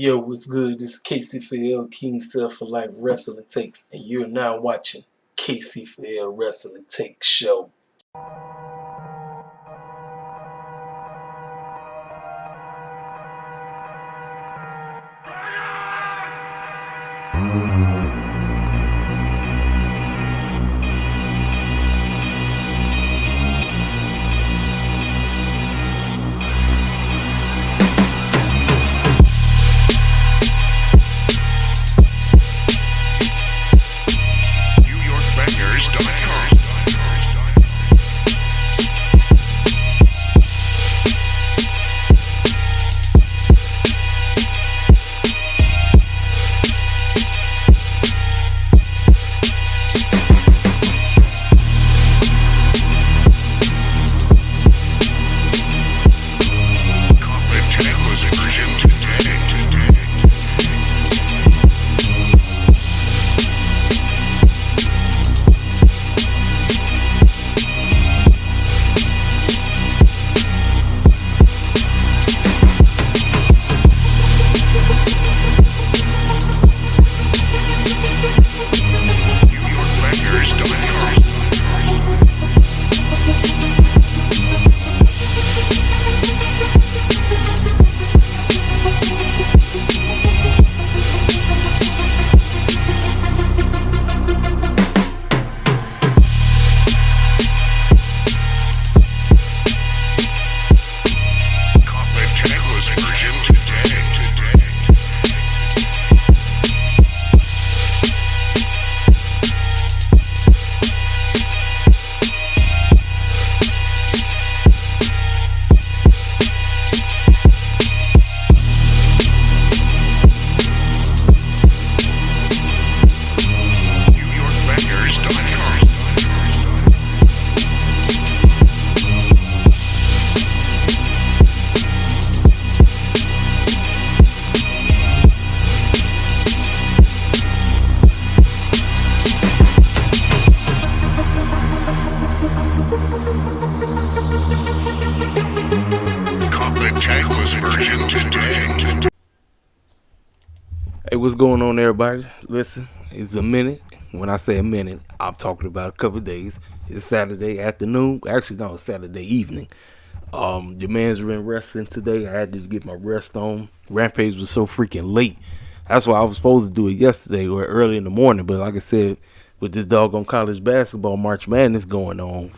Yo, what's good? This is Casey for L King Self for Life Wrestling Takes, and you're now watching Casey for L Wrestling Takes Show. Hey, what's going on, everybody? Listen, it's a minute. When I say a minute, I'm talking about a couple of days. It's Saturday afternoon. Actually, no, it's Saturday evening. Your man's been wrestling today. I had to get my rest on. Rampage was so freaking late. That's why I was supposed to do it yesterday or early in the morning. But like I said, with this doggone college basketball March Madness going on,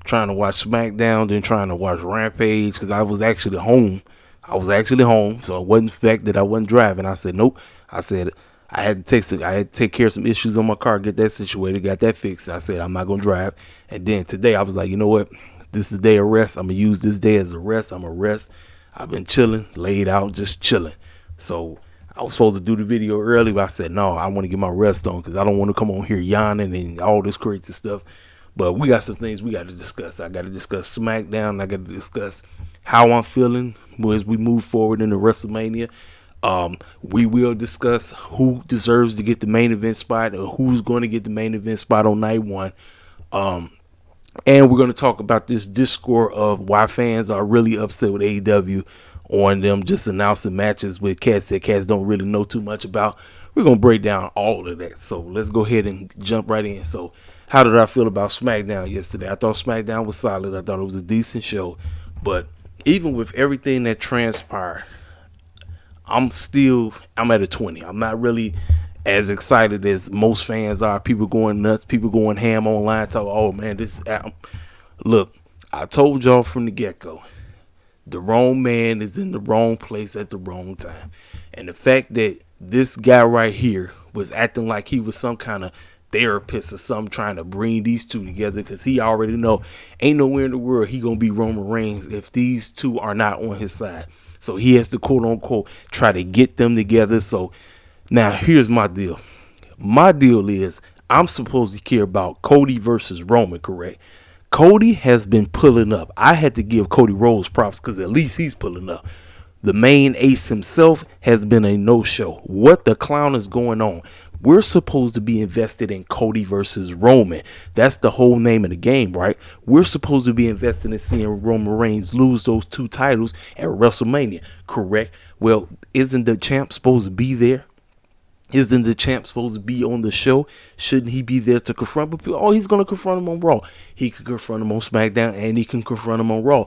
trying to watch Smackdown, then trying to watch Rampage, because I was actually home. So it wasn't the fact that I wasn't driving. I said, nope. I said, I had to take care of some issues on my car, get that situated, got that fixed. I said, I'm not going to drive. And then today I was like, you know what? This is a day of rest. I'm going to use this day as a rest. I'm going to rest. I've been chilling, laid out, just chilling. So I was supposed to do the video early, but I said, no, I want to get my rest on because I don't want to come on here yawning and all this crazy stuff. But we got some things we got to discuss. I got to discuss SmackDown. I got to discuss how I'm feeling as we move forward into WrestleMania. We will discuss who deserves to get the main event spot or who's going to get the main event spot on night one. And we're going to talk about this discord of why fans are really upset with AEW on them just announcing matches with cats that cats don't really know too much about. We're going to break down all of that. So let's go ahead and jump right in. So how did I feel about SmackDown yesterday? I thought SmackDown was solid. I thought it was a decent show. But even with everything that transpired, I'm at a 20. I'm not really as excited as most fans are. People going nuts. People going ham online. Talking, oh, man, this is... Look, I told y'all from the get-go, the wrong man is in the wrong place at the wrong time. And the fact that this guy right here was acting like he was some kind of therapist or something trying to bring these two together, because he already know ain't nowhere in the world he going to be Roman Reigns if these two are not on his side. So he has to, quote unquote, try to get them together. So now here's my deal. My deal is I'm supposed to care about Cody versus Roman, correct? Cody has been pulling up. I had to give Cody Rhodes props because at least he's pulling up. The main ace himself has been a no-show. What the clown is going on? We're supposed to be invested in Cody versus Roman. That's the whole name of the game, right? We're supposed to be invested in seeing Roman Reigns lose those two titles at WrestleMania, correct? Well, isn't the champ supposed to be there? Isn't the champ supposed to be on the show? Shouldn't he be there to confront people? Oh, he's going to confront him on Raw. He can confront him on SmackDown, and he can confront him on Raw.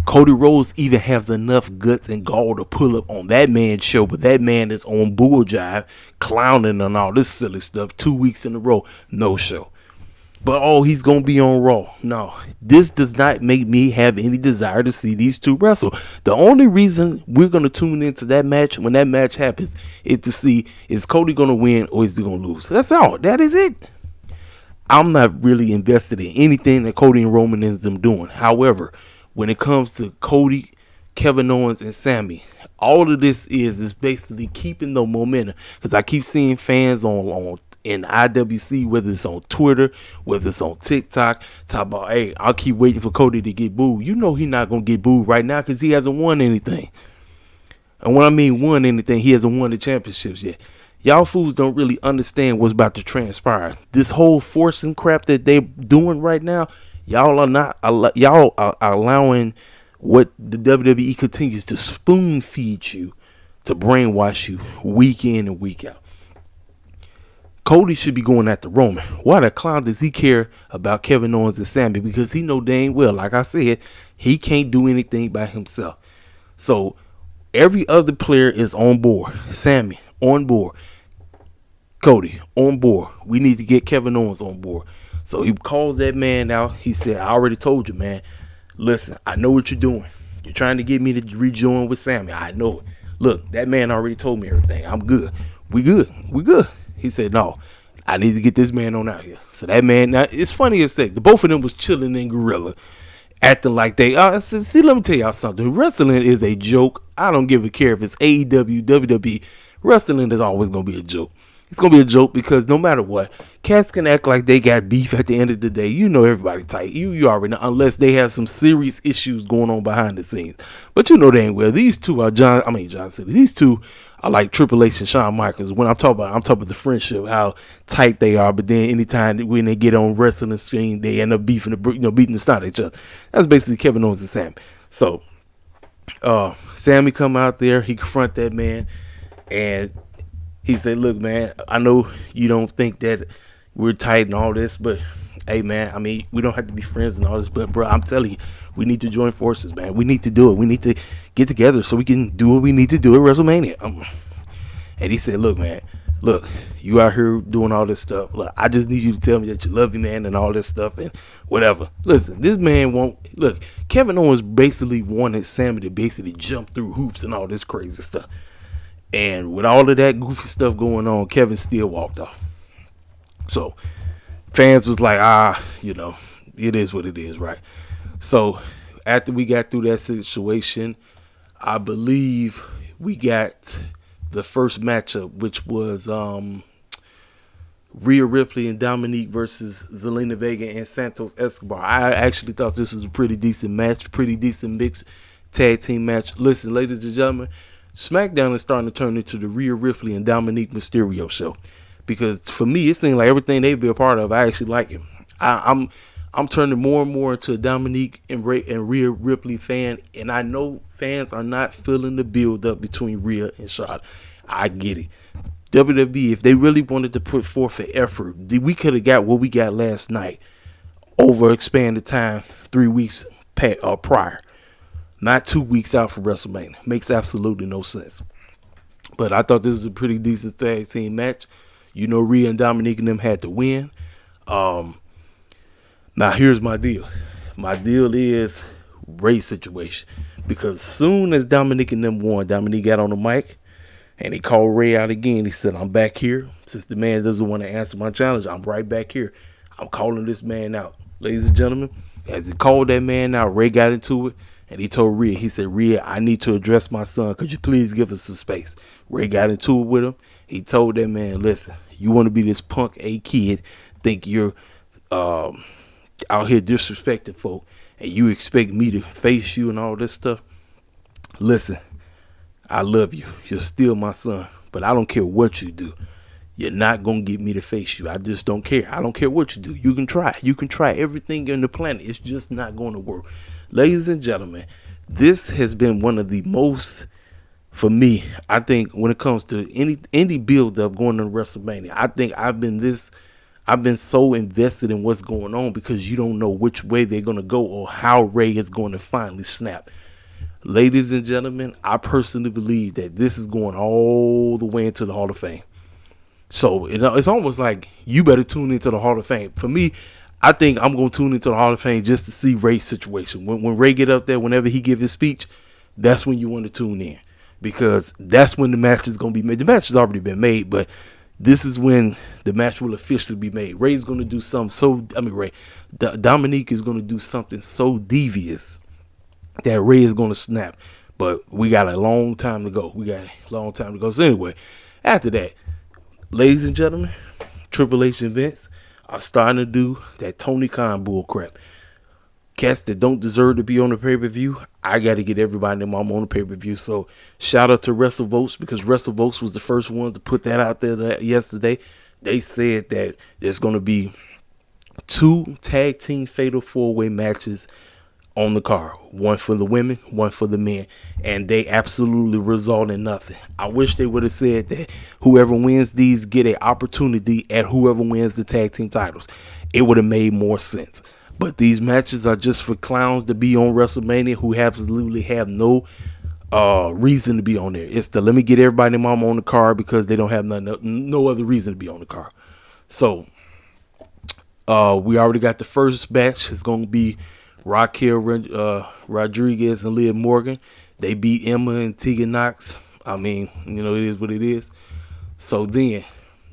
Cody Rhodes even has enough guts and gall to pull up on that man's show, but that man is on bull jive, clowning and all this silly stuff 2 weeks in a row. No show. But, oh, he's going to be on Raw. No, this does not make me have any desire to see these two wrestle. The only reason we're going to tune into that match when that match happens is to see, is Cody going to win or is he going to lose? That's all. That is it. I'm not really invested in anything that Cody and Roman is them doing. However, when it comes to Cody, Kevin Owens, and Sami, all of this is basically keeping the momentum. Because I keep seeing fans in IWC, whether it's on Twitter, whether it's on TikTok, talk about, hey, I'll keep waiting for Cody to get booed. You know he's not going to get booed right now because he hasn't won anything. And when I mean won anything, he hasn't won the championships yet. Y'all fools don't really understand what's about to transpire. This whole forcing crap that they're doing right now, y'all are allowing what the WWE continues to spoon feed you, to brainwash you week in and week out. Cody should be going after Roman. Why the clown does he care about Kevin Owens and Sami? Because he know dang well, like I said, he can't do anything by himself. So every other player is on board. Sami on board. Cody on board. We need to get Kevin Owens on board. So he calls that man out. He said, I already told you, man. Listen, I know what you're doing. You're trying to get me to rejoin with Sami. I know it. Look, that man already told me everything. I'm good. We good. He said, no, I need to get this man on out here. So that man, now it's funny as heck. The both of them was chilling in Gorilla, acting like they, see, let me tell y'all something. Wrestling is a joke. I don't give a care if it's AEW, WWE. Wrestling is always going to be a joke. It's going to be a joke because no matter what, cats can act like they got beef at the end of the day. You know everybody tight. You already know, unless they have some serious issues going on behind the scenes. But you know dang well, these two are John Cena. These two are like Triple H and Shawn Michaels. When I'm talking about the friendship, how tight they are. But then anytime when they get on wrestling screen, they end up beating the snot at each other. That's basically Kevin Owens and Sami. So, Sami come out there, he confront that man, and he said, look, man, I know you don't think that we're tight and all this, but hey, man, I mean, we don't have to be friends and all this, but bro, I'm telling you, we need to join forces, man. We need to do it. We need to get together so we can do what we need to do at WrestleMania. And he said, look, man, look, you out here doing all this stuff. Look, I just need you to tell me that you love me, man, and all this stuff and whatever. Listen, this man look, Kevin Owens basically wanted Sami to basically jump through hoops and all this crazy stuff. And with all of that goofy stuff going on, Kevin still walked off. So fans was like, it is what it is, right? So after we got through that situation, I believe we got the first matchup, which was Rhea Ripley and Dominique versus Zelina Vega and Santos Escobar. I actually thought this was a pretty decent match, pretty decent mixed tag team match. Listen, ladies and gentlemen, Smackdown is starting to turn into the Rhea Ripley and Dominique Mysterio show. Because for me, it seems like everything they've been a part of, I actually like it. I'm turning more and more into a Dominique and Rhea Ripley fan, and I know fans are not feeling the build up between Rhea and Charlotte. I get it. WWE, if they really wanted to put forth an effort, we could have got what we got last night over expanded time 3 weeks prior. Not 2 weeks out from WrestleMania. Makes absolutely no sense. But I thought this was a pretty decent tag team match. You know, Rhea and Dominique and them had to win. Now, here's my deal. My deal is race situation. Because soon as Dominique and them won, Dominique got on the mic and he called Ray out again. He said, I'm back here. Since the man doesn't want to answer my challenge, I'm right back here. I'm calling this man out. Ladies and gentlemen, as he called that man out, Ray got into it. And he told Rhea, he said, Rhea, I need to address my son. Could you please give us some space? Ray got into it with him. He told that man, listen, you want to be this punk A kid, think you're out here disrespecting folk, and you expect me to face you and all this stuff? Listen, I love you. You're still my son, but I don't care what you do. You're not going to get me to face you. I just don't care. I don't care what you do. You can try. You can try everything on the planet. It's just not going to work. Ladies and gentlemen, this has been one of the most for me, I think when it comes to any build up going into WrestleMania, I think I've been so invested in what's going on because you don't know which way they're going to go or how Ray is going to finally snap. Ladies and gentlemen, I personally believe that this is going all the way into the Hall of Fame. So it's almost like you better tune into the Hall of Fame. For me, I think I'm going to tune into the Hall of Fame just to see Ray's situation. When Ray get up there, whenever he give his speech, that's when you want to tune in. Because that's when the match is going to be made. The match has already been made, but this is when the match will officially be made. Ray's going to do something Dominique is going to do something so devious that Ray is going to snap. But we got a long time to go. So anyway, after that, ladies and gentlemen, Triple H and Vince are starting to do that Tony Khan bull crap. Cats that don't deserve to be on the pay-per-view, I got to get everybody and their mom on the pay-per-view. So shout out to WrestleVotes because WrestleVotes was the first ones to put that out there yesterday. They said that there's going to be 2 tag team fatal 4-way matches on the card. One for the women, one for the men. And they absolutely result in nothing. I wish they would have said that whoever wins these get an opportunity at whoever wins the tag team titles. It would have made more sense. But these matches are just for clowns to be on WrestleMania who absolutely have no reason to be on there. It's let me get everybody and mama on the card because they don't have no other reason to be on the card. So we already got the first batch. It's going to be Raquel Rodriguez and Liv Morgan. They beat Emma and Tegan Knox. I mean, it is what it is. So then,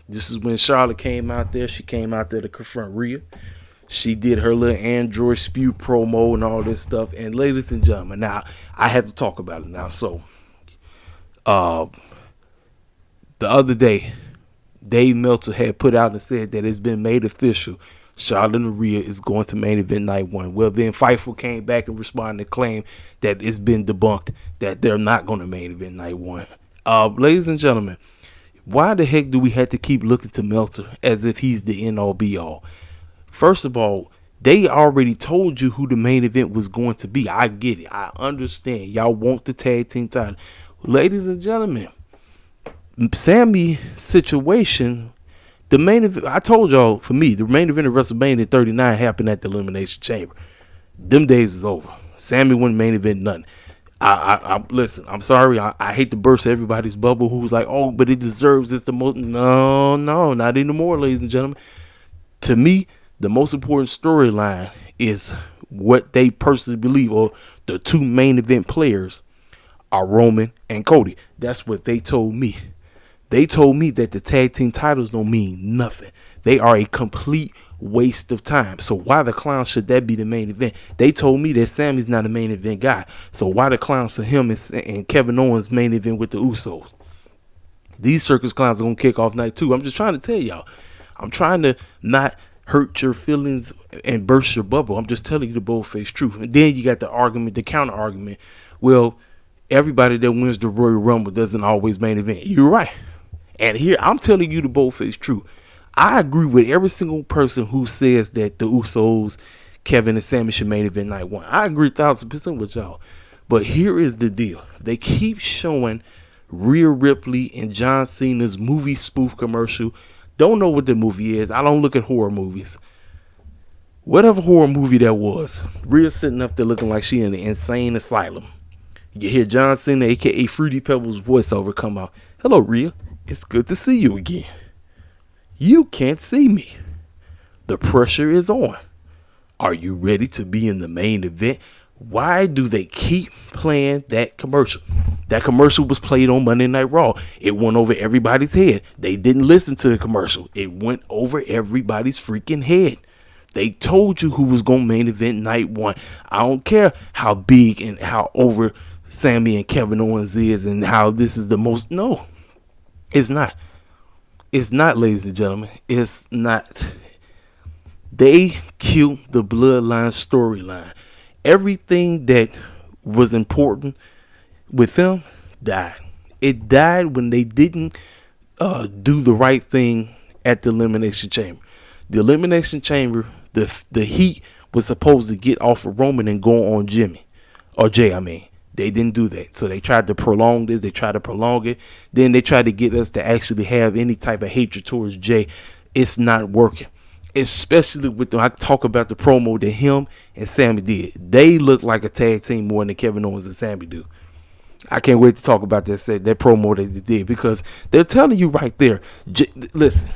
this is when Charlotte came out there. She came out there to confront Rhea. She did her little Android spew promo and all this stuff. And ladies and gentlemen, now I have to talk about it now. So, the other day, Dave Meltzer had put out and said that it's been made official. Charlotte and Rhea is going to main event night 1. Well, then Fightful came back and responded to claim that it's been debunked that they're not going to main event night 1. Ladies and gentlemen, why the heck do we have to keep looking to Meltzer as if he's the end-all be-all? First of all, they already told you who the main event was going to be. I get it. I understand. Y'all want the tag team title. Ladies and gentlemen, Sami situation, the main event, I told y'all, for me, the main event of WrestleMania 39 happened at the Elimination Chamber. Them days is over. Sami won main event, nothing. I listen, I'm sorry. I hate to burst everybody's bubble who was like, oh, but it deserves it's the most. No, not anymore, ladies and gentlemen. To me, the most important storyline is what they personally believe, or the 2 main event players are Roman and Cody. That's what they told me. They told me that the tag team titles don't mean nothing. They are a complete waste of time. So why the clown should that be the main event? They told me that Sami's not a main event guy. So why the clowns to him and Kevin Owens main event with the Usos? These circus clowns are going to kick off night 2. I'm just trying to tell y'all. I'm trying to not hurt your feelings and burst your bubble. I'm just telling you the bold-faced truth. And then you got the argument, the counter argument. Well, everybody that wins the Royal Rumble doesn't always main event. You're right. And here, I'm telling you the bold-faced truth. I agree with every single person who says that the Usos, Kevin and Sami should main event night 1. I agree 1,000% with y'all. But here is the deal. They keep showing Rhea Ripley and John Cena's movie spoof commercial. Don't know what the movie is. I don't look at horror movies. Whatever horror movie that was, Rhea sitting up there looking like she in an insane asylum. You hear John Cena, a.k.a. Fruity Pebbles' voiceover come out. Hello, Rhea. It's good to see you again. You can't see me. The pressure is on. Are you ready to be in the main event? Why do they keep playing that commercial? That commercial was played on Monday Night Raw. It went over everybody's head. They didn't listen to the commercial. It went over everybody's freaking head. They told you who was going to main event night 1. I don't care how big and how over Sami and Kevin Owens is and how this is the most. No, it's not. It's not, ladies and gentlemen. It's not. They killed the Bloodline storyline. Everything that was important with them died. It died when they didn't do the right thing at the Elimination Chamber. The Elimination Chamber, the heat was supposed to get off of Roman and go on Jay. They didn't do that. So they tried to prolong this. They tried to prolong it. Then they tried to get us to actually have any type of hatred towards Jay. It's not working. Especially with I talk about the promo that him and Sami did. They look like a tag team more than Kevin Owens and Sami do. I can't wait to talk about that promo that they did, because they're telling you right there. Listen,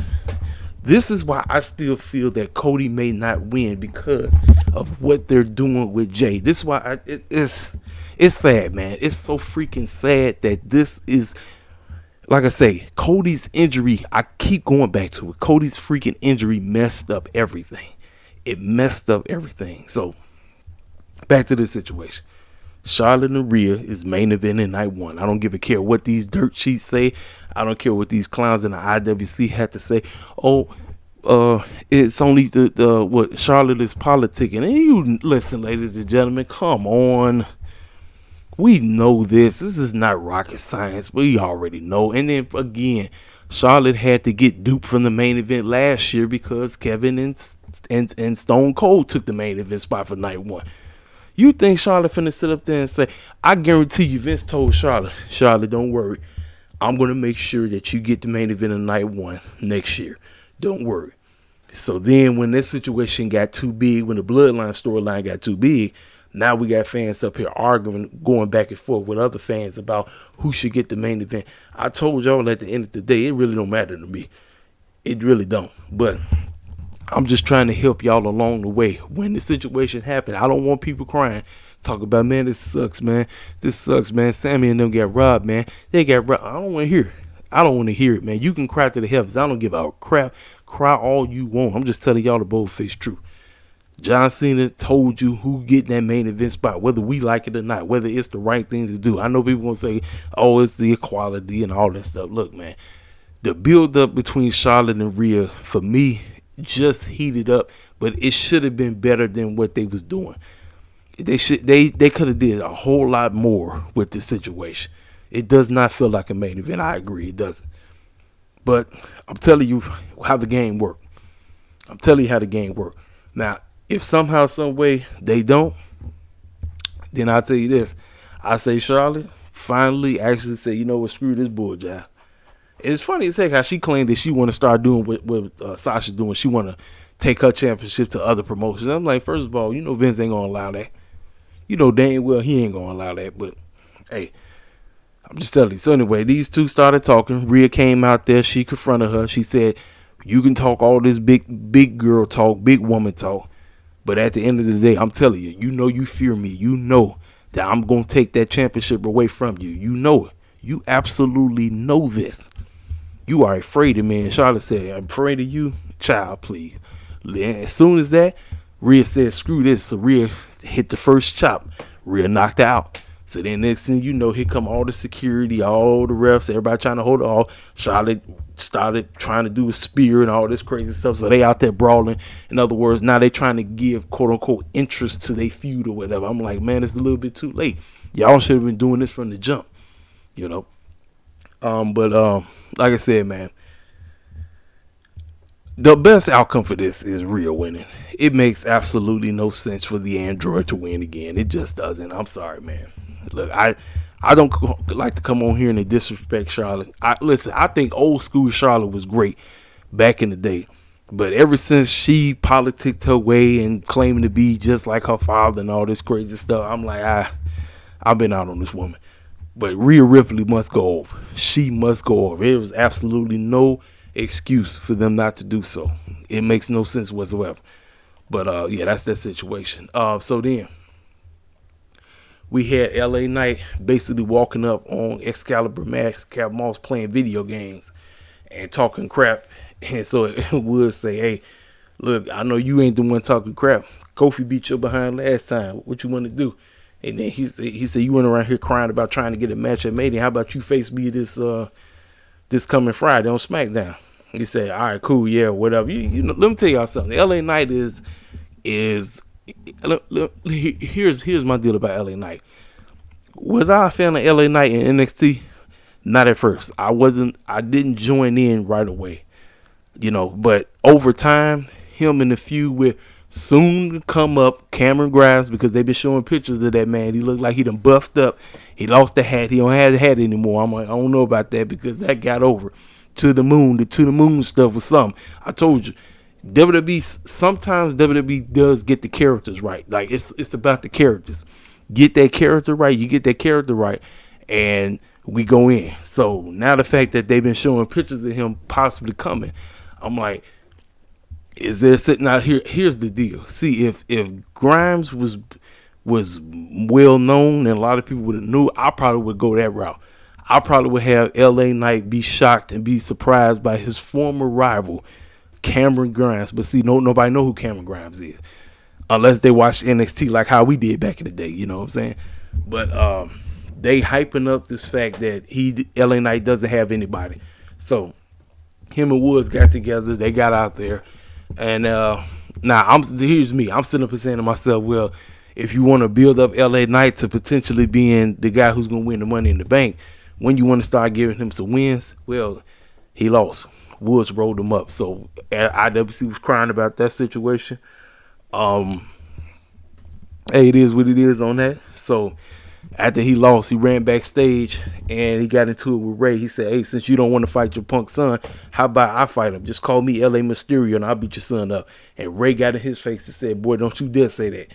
this is why I still feel that Cody may not win, because of what they're doing with Jay. This is why it's sad, man. It's so freaking sad that this is, like I say, Cody's injury. I keep going back to it. Cody's freaking injury messed up everything. It messed up everything. So back to this situation. Charlotte and Rhea is main event in night one. I don't give a care what these dirt sheets say. I don't care what these clowns in the IWC had to say. Oh, it's only the what Charlotte is politicking. And you listen, ladies and gentlemen, come on. We know this. This is not rocket science. We already know. And then again, Charlotte had to get duped from the main event last year because Kevin and Stone Cold took the main event spot for night one. You think Charlotte finna sit up there and say, I guarantee you Vince told Charlotte, don't worry. I'm going to make sure that you get the main event of night one next year. Don't worry. So then when this situation got too big, when the Bloodline storyline got too big, now we got fans up here arguing, going back and forth with other fans about who should get the main event. I told y'all at the end of the day, it really don't matter to me. It really don't. But I'm just trying to help y'all along the way. When the situation happened, I don't want people crying. Talk about, man, this sucks, man. This sucks, man. Sami and them got robbed, man. They got robbed. I don't want to hear it. I don't want to hear it, man. You can cry to the heavens. I don't give a crap. Cry all you want. I'm just telling y'all the bold-faced truth. John Cena told you who get that main event spot, whether we like it or not, whether it's the right thing to do. I know people going to say, oh, it's the equality and all that stuff. Look, man, the build-up between Charlotte and Rhea, for me, just heated up, but it should have been better than what they was doing. They could have did a whole lot more with this situation. It does not feel like a main event. I agree, it doesn't. But I'm telling you how the game worked. I'm telling you how the game worked. Now, if somehow, some way they don't, then I'll tell you this. I say Charlotte finally actually say, you know what, screw this bull job. It's funny as heck how she claimed that she want to start doing what Sasha doing. She want to take her championship to other promotions. I'm like, first of all, you know Vince ain't going to allow that. You know dang well he ain't going to allow that. But, hey, I'm just telling you. So, anyway, these two started talking. Rhea came out there. She confronted her. She said, you can talk all this big girl talk, big woman talk. But at the end of the day, I'm telling you, you know you fear me. You know that I'm going to take that championship away from you. You know it. You absolutely know this. You are afraid of me. And Charlotte said, I'm afraid of you? Child, please. And as soon as that, Rhea said, screw this. So Rhea hit the first chop. Rhea knocked her out. So then next thing you know, here come all the security, all the refs, everybody trying to hold it all. Charlotte started trying to do a spear and all this crazy stuff. So they out there brawling. In other words, now they trying to give quote unquote interest to their feud or whatever. I'm like, man, it's a little bit too late. Y'all should have been doing this from the jump, you know. But like I said, man, the best outcome for this is Rhea winning. It makes absolutely no sense for the android to win again. It just doesn't. I'm sorry, man. Look, I don't like to come on here and disrespect Charlotte. Listen, I think old school Charlotte was great back in the day. But ever since she politicked her way and claiming to be just like her father and all this crazy stuff, I'm like, I've been out on this woman. But Rhea Ripley must go over. She must go over. There was absolutely no excuse for them not to do so. It makes no sense whatsoever. But yeah, that's that situation. So then we had LA Knight basically walking up on Excalibur Moss playing video games and talking crap. And so it would say, hey, look, I know you ain't the one talking crap. Kofi beat you behind last time. What you want to do? And then he said, you went around here crying about trying to get a match at Mania. How about you face me this coming Friday on Smackdown? He said, all right, cool, yeah, whatever. You know, let me tell y'all something. LA Knight is here's my deal about LA Knight. Was I a fan of LA Knight in NXT? Not at first. I didn't join in right away. You know, but over time, him in the feud with Soon to come up, Cameron Grimes, because they've been showing pictures of that man. He looked like he done buffed up. He lost the hat. He don't have the hat anymore. I'm like, I don't know about that because that got over. To the moon. The to the moon stuff was something. I told you, sometimes WWE does get the characters right. Like it's about the characters. Get that character right. You get that character right, and we go in. So now the fact that they've been showing pictures of him possibly coming, I'm like, is there sitting out here? Here's the deal. See, if Grimes was well known and a lot of people would have knew, I probably would go that route. I probably would have LA Knight be shocked and be surprised by his former rival, Cameron Grimes. But see, nobody know who Cameron Grimes is unless they watch NXT like how we did back in the day. You know what I'm saying? But they hyping up this fact that LA Knight doesn't have anybody. So him and Woods got together. They got out there. And now here's me. I'm sitting up and saying to myself, well, if you want to build up LA Knight to potentially being the guy who's going to win the Money in the Bank, when you want to start giving him some wins, well, he lost. Woods rolled him up. So IWC was crying about that situation. Hey, it is what it is on that. So after he lost, he ran backstage and he got into it with Ray. He said, hey, since you don't want to fight your punk son, how about I fight him? Just call me LA Mysterio and I'll beat your son up. And Ray got in his face and said, boy, don't you dare say that.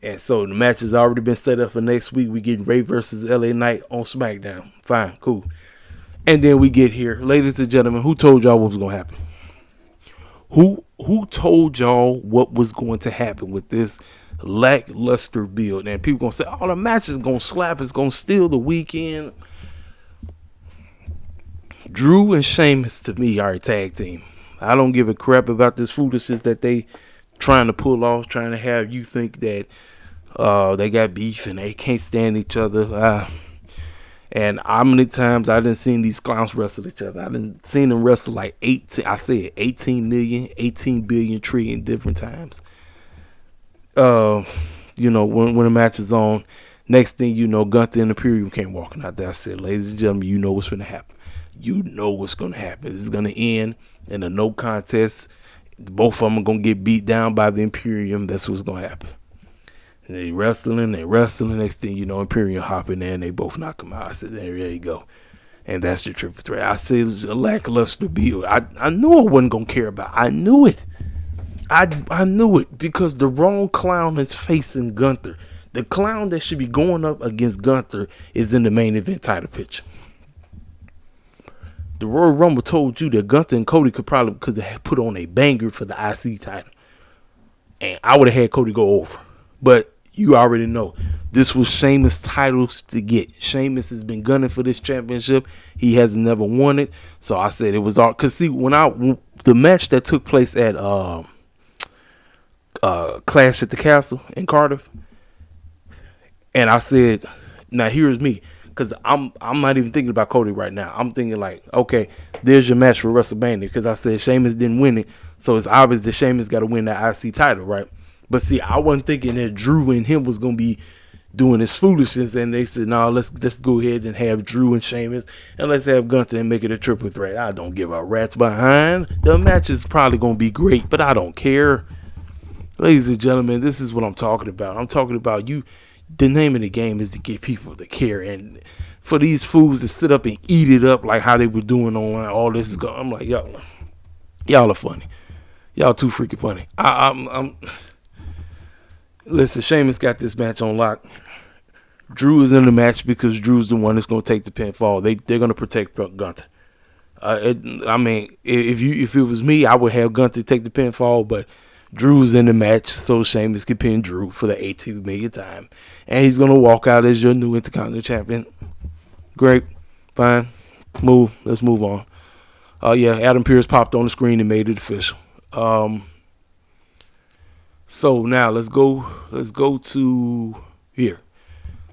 And so the match has already been set up for next week. We get Ray versus LA Knight on SmackDown. Fine, cool. And then we get here. Ladies and gentlemen, who told y'all what was going to happen? Who told y'all what was going to happen with this lackluster build? And people going to say, oh, the match is going to slap. It's going to steal the weekend. Drew and Sheamus, to me, are a tag team. I don't give a crap about this foolishness that they trying to pull off, trying to have you think that they got beef and they can't stand each other. And how many times I done seen these clowns wrestle each other? I done seen them wrestle like 18 million, 18 billion trillion different times. You know, when the match is on, next thing you know, Gunther and Imperium came walking out there. I said, ladies and gentlemen, you know what's going to happen. You know what's going to happen. This is going to end in a no contest. Both of them are going to get beat down by the Imperium. That's what's going to happen. And they wrestling. Next thing you know, Imperium hopping in, and they both knock them out. I said, there you go. And that's the triple threat. I said it was a lackluster build. I knew I wasn't going to care about it. I knew it. I knew it because the wrong clown is facing Gunther. The clown that should be going up against Gunther is in the main event title picture. The Royal Rumble told you that Gunther and Cody could probably, because they had put on a banger for the IC title. And I would have had Cody go over. But you already know, this was Sheamus' titles to get. Sheamus has been gunning for this championship. He has never won it. So I said it was all, because see, the match that took place at Clash at the Castle in Cardiff, and I said, now here's me. Because I'm not even thinking about Cody right now. I'm thinking like, okay, there's your match for WrestleMania. Because I said Sheamus didn't win it. So it's obvious that Sheamus got to win that IC title, right? But see, I wasn't thinking that Drew and him was going to be doing this foolishness. And they said, no, let's just go ahead and have Drew and Sheamus. And let's have Gunther and make it a triple threat. I don't give a rat's behind. The match is probably going to be great, but I don't care. Ladies and gentlemen, this is what I'm talking about. I'm talking about you. The name of the game is to get people to care, and for these fools to sit up and eat it up like how they were doing online, all this is going. I'm like, y'all are funny. Y'all too freaking funny. I'm listen. Sheamus got this match on lock. Drew is in the match because Drew's the one that's going to take the pinfall. They're going to protect Gunther. I mean, if it was me, I would have Gunther take the pinfall, but Drew's in the match, so Sheamus can pin Drew for the 18th millionth time. And he's going to walk out as your new Intercontinental Champion. Great. Fine. Let's move on. Yeah, Adam Pearce popped on the screen and made it official. So now let's go to here.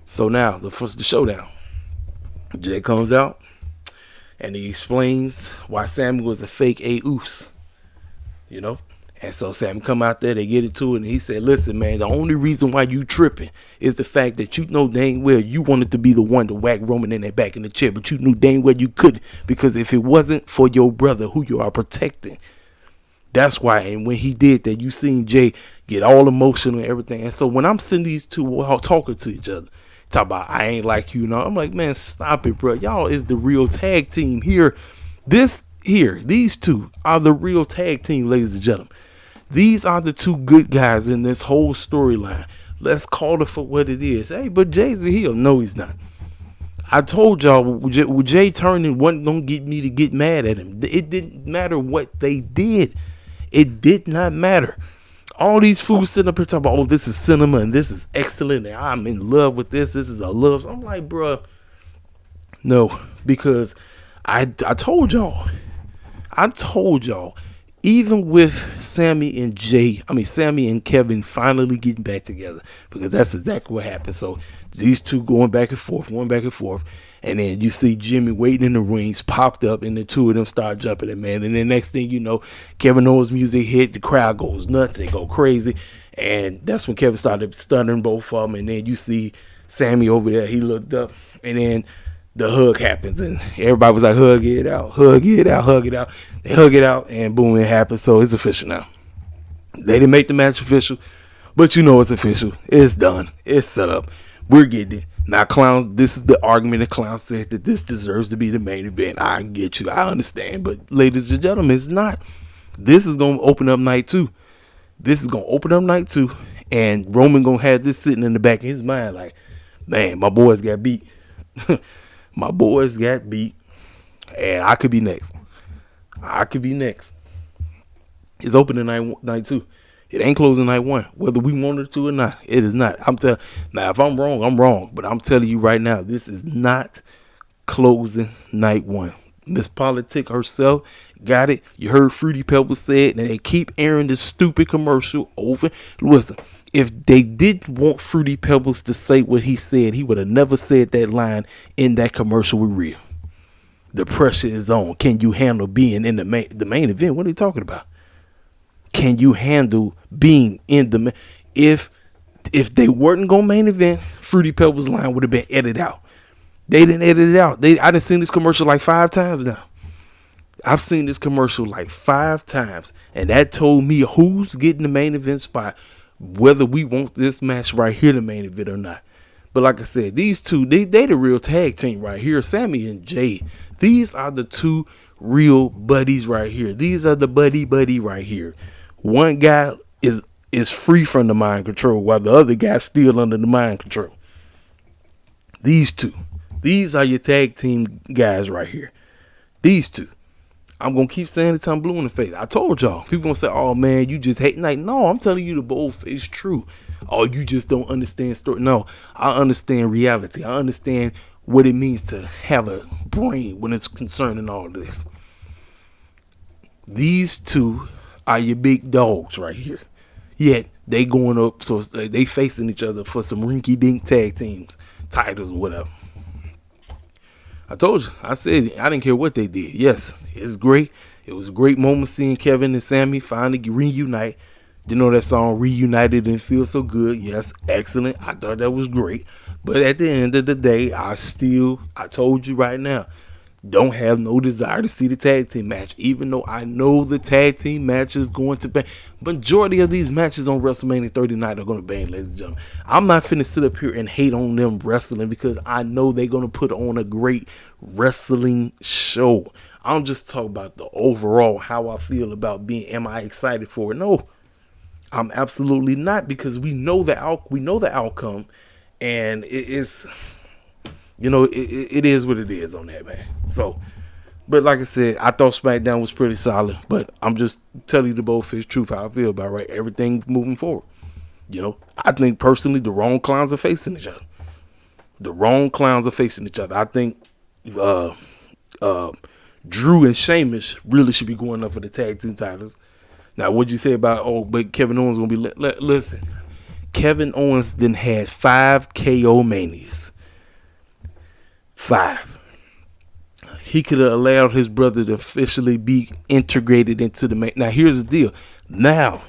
So now the showdown. Jay comes out and he explains why Sami was a fake A-Oos. You know? And so Sami come out there, they get into it, and he said, listen, man, the only reason why you tripping is the fact that you know dang well you wanted to be the one to whack Roman in that back in the chair, but you knew dang well you couldn't, because if it wasn't for your brother who you are protecting, That's why. And when he did that, you seen Jay get all emotional and everything. And so when I'm seeing these two all talking to each other, talk about I ain't like you, I'm like, man, stop it, bro. Y'all is the real tag team here. These two are the real tag team, ladies and gentlemen. These are the two good guys in this whole storyline. Let's call it for what it is. Hey, but Jay's a heel. No, he's not. I told y'all, with Jay turning, wasn't gonna get me to get mad at him. It didn't matter what they did. It did not matter. All these fools sitting up here talking about, oh, this is cinema and this is excellent and I'm in love with this. This is a love. I'm like, bruh, no, because I told y'all, even with Sami and Kevin finally getting back together, because that's exactly what happened. So these two going back and forth, and then you see Jimmy waiting in the rings, popped up, and the two of them start jumping it, man. And then next thing you know, Kevin Owens' music hit, the crowd goes nuts, they go crazy, and that's when Kevin started stunning both of them. And then you see Sami over there, he looked up, and then the hug happens, and everybody was like, hug it out. They hug it out, and boom, it happens. So it's official now. They didn't make the match official, but you know it's official. It's done. It's set up. We're getting it. Now, clowns, this is the argument the clowns said that this deserves to be the main event. I get you. I understand. But ladies and gentlemen, it's not. This is going to open up night two. And Roman going to have this sitting in the back of his mind like, man, my boys got beat. My boys got beat, and I could be next. It's opening night two. It ain't closing night one, whether we wanted to or not. It is not. Now, if I'm wrong, I'm wrong. But I'm telling you right now, this is not closing night one. Miss Politic herself got it. You heard Fruity Pebbles say it, and they keep airing this stupid commercial over. Listen. If they didn't want Fruity Pebbles to say what he said, he would have never said that line in that commercial with Rhea. The pressure is on. Can you handle being in the main event? What are you talking about? Can you handle being in the if they weren't going main event, Fruity Pebbles' line would have been edited out. They didn't edit it out. I done seen this commercial like 5 times now. I've seen this commercial like 5 times, and that told me who's getting the main event spot, whether we want this match right here the main event or not. But like I said, these two, they the real tag team right here. Sami and Jay, these are the two real buddies right here. These are the buddy right here. One guy is free from the mind control while the other guy's still under the mind control. These two, these are your tag team guys right here. These two. I'm going to keep saying it till I'm blue in the face. I told y'all. People going to say, oh, man, you just hate night. No, I'm telling you the both is true. Oh, you just don't understand story. No, I understand reality. I understand what it means to have a brain when it's concerning all this. These two are your big dogs right here. Yet, they going up, so they facing each other for some rinky-dink tag teams, titles, whatever. I told you. I said it. I didn't care what they did. Yes, it's great. It was a great moment seeing Kevin and Sami finally reunite. You know that song, Reunited and Feel So Good. Yes, excellent. I thought that was great. But at the end of the day, I told you right now, don't have no desire to see the tag team match. Even though I know the tag team match is going to bang. Majority of these matches on WrestleMania 39 are going to bang, ladies and gentlemen. I'm not finna sit up here and hate on them wrestling because I know they're going to put on a great wrestling show. I'm just talking about the overall, how I feel about am I excited for it? No, I'm absolutely not, because we know the outcome, and it's, it is what it is on that, man. So, but like I said, I thought SmackDown was pretty solid, but I'm just telling you the bullfish truth, how I feel about everything moving forward. I think personally the wrong clowns are facing each other. I think Drew and Sheamus really should be going up for the tag team titles. Now, what'd you say about, but Kevin Owens going to be, listen, Kevin Owens then had 5 KO Manias. 5. He could have allowed his brother to officially be integrated into the main. Now, here's the deal. Now,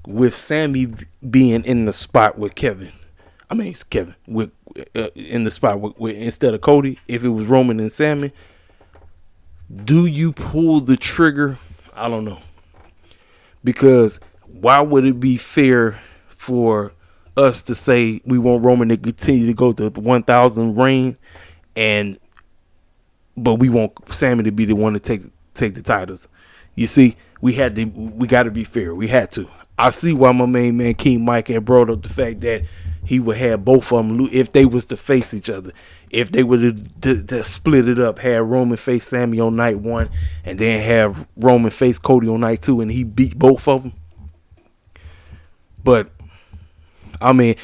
with Sami being in the spot with Kevin, with in the spot with instead of Cody, if it was Roman and Sami, do you pull the trigger? I don't know. Because why would it be fair for us to say we want Roman to continue to go to the 1,000 reign, but we want Sami to be the one to take the titles? You see, we got to be fair. We had to. I see why my main man King Mike had brought up the fact that he would have both of them if they was to face each other. If they were to split it up, have Roman face Sami on night 1, and then have Roman face Cody on night 2, and he beat both of them. But I mean,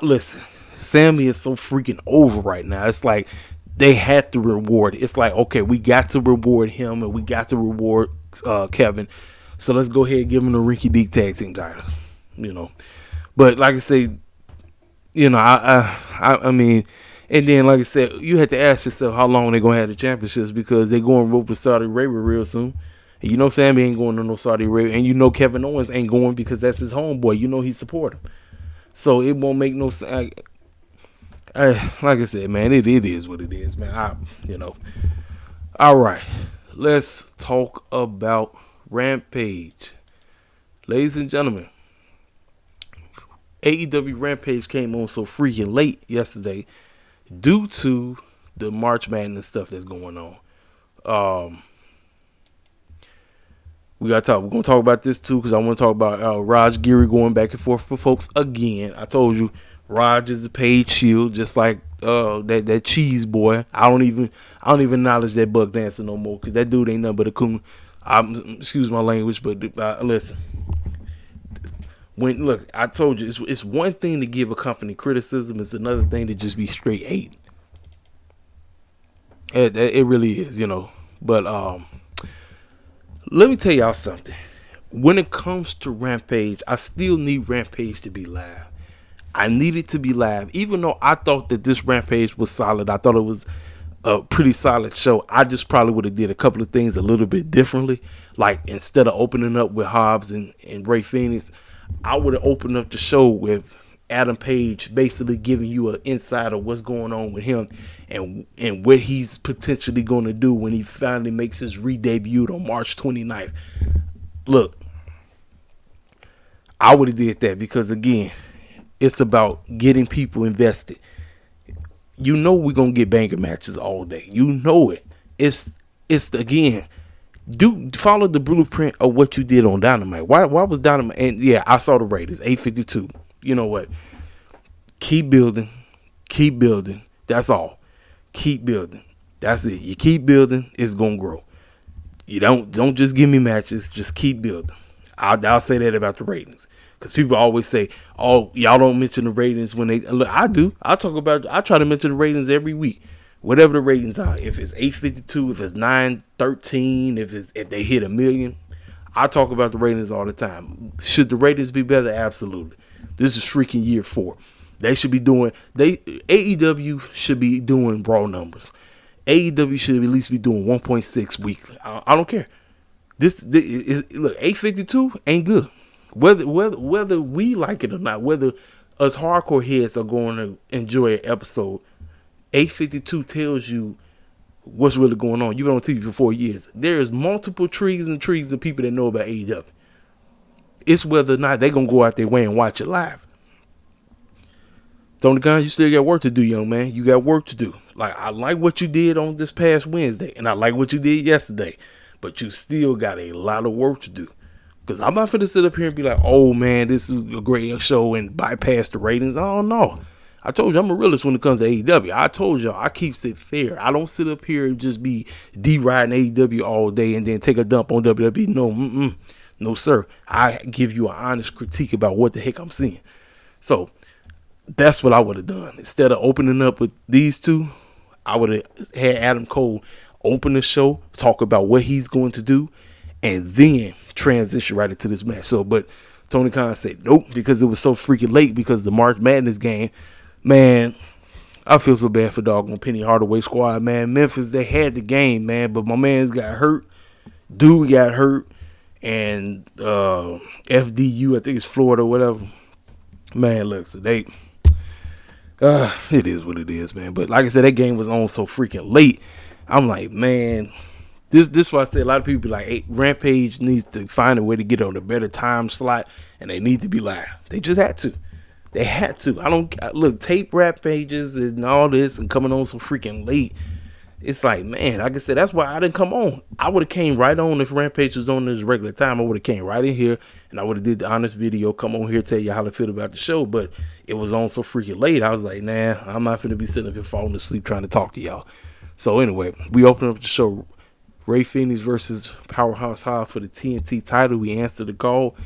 listen, Sami is so freaking over right now. It's like they had to reward. It's like, okay, we got to reward him and we got to reward Kevin. So let's go ahead and give him the rinky dink tag team title. But like I say, I mean, and then like I said, you had to ask yourself how long they're gonna have the championships, because they're going to rope with Saudi Arabia real soon. And Sami ain't going to no Saudi Arabia, and Kevin Owens ain't going because that's his homeboy. He support him. So it won't make no sense. Like I said, man, it is what it is, man. All right, let's talk about Rampage. Ladies and gentlemen, AEWRampage came on so freaking late yesterday due to the March Madness stuff that's going on. We're going to talk about this too, because I want to talk about Raj Geary going back and forth for folks again. I told you, Raj is a paid shield, just like that cheese boy. I don't even acknowledge that Buck Dancer no more, because that dude ain't nothing but a coon. Excuse my language, but listen. I told you, it's one thing to give a company criticism, it's another thing to just be straight hate. It really is, But let me tell y'all something. When it comes to Rampage, I still need Rampage to be live. I need it to be live. Even though I thought that this Rampage was solid, I thought it was a pretty solid show. I just probably would have did a couple of things a little bit differently. Like, instead of opening up with Hobbs and Ray Phoenix, I would have opened up the show with Adam Page basically giving you an insight of what's going on with him and what he's potentially going to do when he finally makes his re-debut on March 29th. Look, I would have did that because, again, it's about getting people invested. We're going to get banger matches all day. It. It's again, follow the blueprint of what you did on Dynamite. Why was Dynamite? And yeah, I saw the ratings, 852. You know what? Keep building. That's all. Keep building. That's it. You keep building, it's gonna grow. You don't just give me matches. Just keep building. I'll say that about the ratings, because people always say, "Oh, y'all don't mention the ratings when they." Look, I do. I try to mention the ratings every week, whatever the ratings are. If it's 852, if it's 913, if they hit 1 million, I talk about the ratings all the time. Should the ratings be better? Absolutely. This is freaking year 4. They should be doing. AEW should be doing Raw numbers. AEW should at least be doing 1.6 weekly. I don't care. Look, 852 ain't good. Whether we like it or not, whether us hardcore heads are going to enjoy an episode, 852 tells you what's really going on. You've been on TV for 4 years. There's multiple trees and trees of people that know about AEW. It's whether or not they're going to go out their way and watch it live. Tony Khan, you still got work to do, young man. You got work to do. Like, I like what you did on this past Wednesday, and I like what you did yesterday, but you still got a lot of work to do. Because I'm not finna sit up here and be like, oh, man, this is a great show and bypass the ratings. I don't know. I told you I'm a realist when it comes to AEW. I told y'all I keeps it fair. I don't sit up here and just be deriding AEW all day and then take a dump on WWE. No, sir. I give you an honest critique about what the heck I'm seeing. So that's what I would have done. Instead of opening up with these two, I would have had Adam Cole open the show, talk about what he's going to do, and then transition right into this match. But Tony Khan said nope, because it was so freaking late because the March Madness game. Man, I feel so bad for doggone Penny Hardaway squad, man. Memphis, they had the game, man, but my man's got hurt. Dude got hurt. And FDU, I think it's Florida or whatever. Man, look, so they... it is what it is, man. But like I said, that game was on so freaking late. I'm like, man, This why I say a lot of people be like, hey, Rampage needs to find a way to get on a better time slot, and they need to be live. They just had to. They had to. Look, tape Rampages and all this and coming on so freaking late. It's like, man, like I said, that's why I didn't come on. I would have came right on if Rampage was on this regular time. I would have came right in here and I would have did the honest video, come on here, tell you how I feel about the show. But it was on so freaking late. I was like, nah, I'm not finna be sitting up here falling asleep trying to talk to y'all. So anyway, we open up the show. Ray Phoenix versus Powerhouse Hobbs for the TNT title. We answered the call.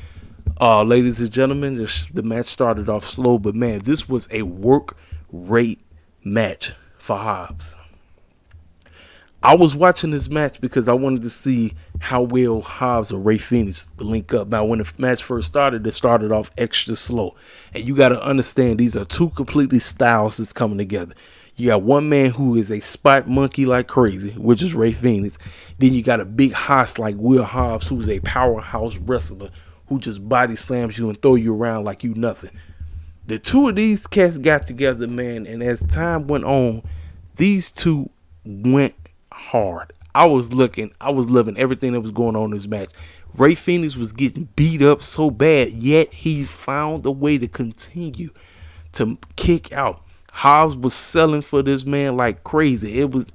Ladies and gentlemen, the match started off slow, but man, this was a work rate match for Hobbs. I was watching this match because I wanted to see how well Hobbs and Ray Phoenix link up. Now, when the match first started, it started off extra slow. And you got to understand, these are two completely styles that's coming together. You got one man who is a spot monkey like crazy, which is Ray Phoenix. Then you got a big hoss like Will Hobbs, who's a powerhouse wrestler who just body slams you and throw you around like you nothing. The two of these cats got together, man, and as time went on, these two went hard. I was loving everything that was going on in this match. Ray Phoenix was getting beat up so bad, yet he found a way to continue to kick out. Hobbs was selling for this man like crazy. I was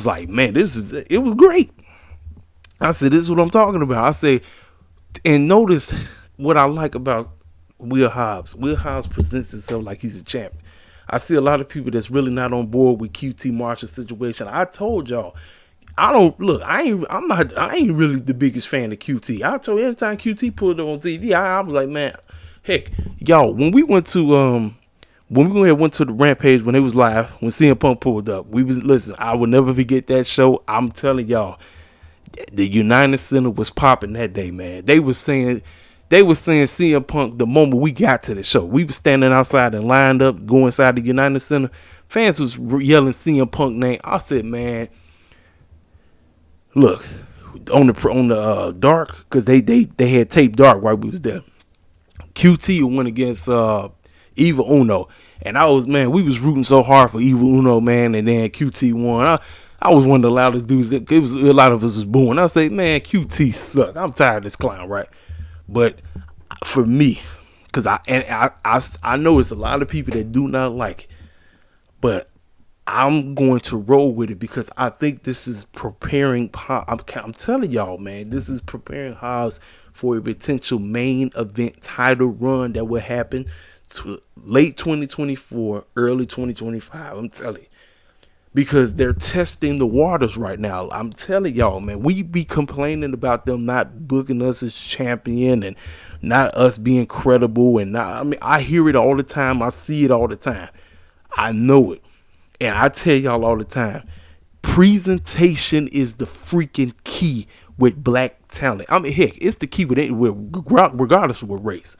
like, man, it was great. I said, this is what I'm talking about. I say, and notice what I like about Will Hobbs. Will Hobbs presents himself like he's a champion. I see a lot of people that's really not on board with QT Marshall's situation. I told y'all, I ain't really the biggest fan of QT. I told you, anytime QT pulled it on TV, I was like, man, heck, y'all, when we went to the Rampage when it was live, when CM Punk pulled up, listen, I will never forget that show. I'm telling y'all, the United Center was popping that day, man. They were saying CM Punk the moment we got to the show. We were standing outside and lined up, go inside the United Center. Fans was yelling CM Punk name. I said, man, look, on the dark, because they had taped dark while we was there. QT went against Evil Uno. And we was rooting so hard for Evil Uno, man, and then QT won. I was one of the loudest dudes. It was a lot of us was booing. I say, man, QT suck. I'm tired of this clown, right? But for me, because I know it's a lot of people that do not like it, but I'm going to roll with it because I think this is preparing. I'm telling y'all, man, this is preparing Hobbs for a potential main event title run that will happen to late 2024, early 2025. I'm telling you. Because they're testing the waters right now. I'm telling y'all, man, we be complaining about them not booking us as champion and not us being credible. And I hear it all the time. I see it all the time. I know it. And I tell y'all all the time, presentation is the freaking key with black talent. I mean, heck, it's the key regardless of what race.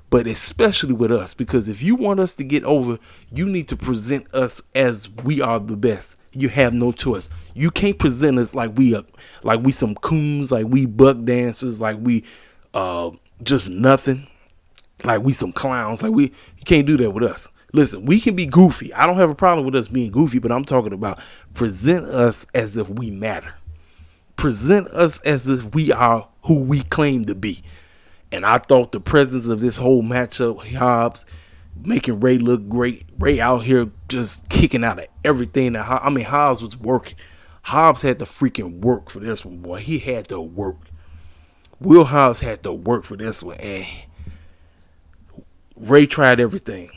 But especially with us, because if you want us to get over, you need to present us as we are the best. You have no choice. You can't present us like we some coons, like we buck dancers, like we just nothing, like we some clowns, you can't do that with us. Listen, we can be goofy. I don't have a problem with us being goofy, but I'm talking about present us as if we matter. Present us as if we are who we claim to be. And I thought the presence of this whole matchup, Hobbs making Ray look great. Ray out here just kicking out of everything. Hobbs was working. Hobbs had to freaking work for this one, boy. He had to work. Will Hobbs had to work for this one. And Ray tried everything.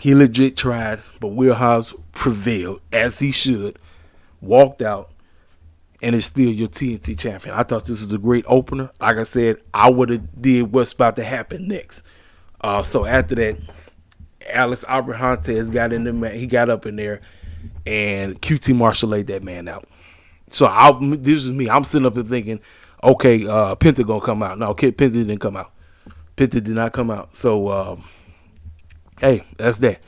He legit tried, but Will Hobbs prevailed, as he should. Walked out. And it's still your TNT champion. I thought this was a great opener. Like I said, I would have did what's about to happen next. So after that, Alex Abrahantes got in there. He got up in there, and QT Marshall laid that man out. So this is me. I'm sitting up there thinking, okay, Penta gonna come out. No, Penta didn't come out. Penta did not come out. So hey, that's that.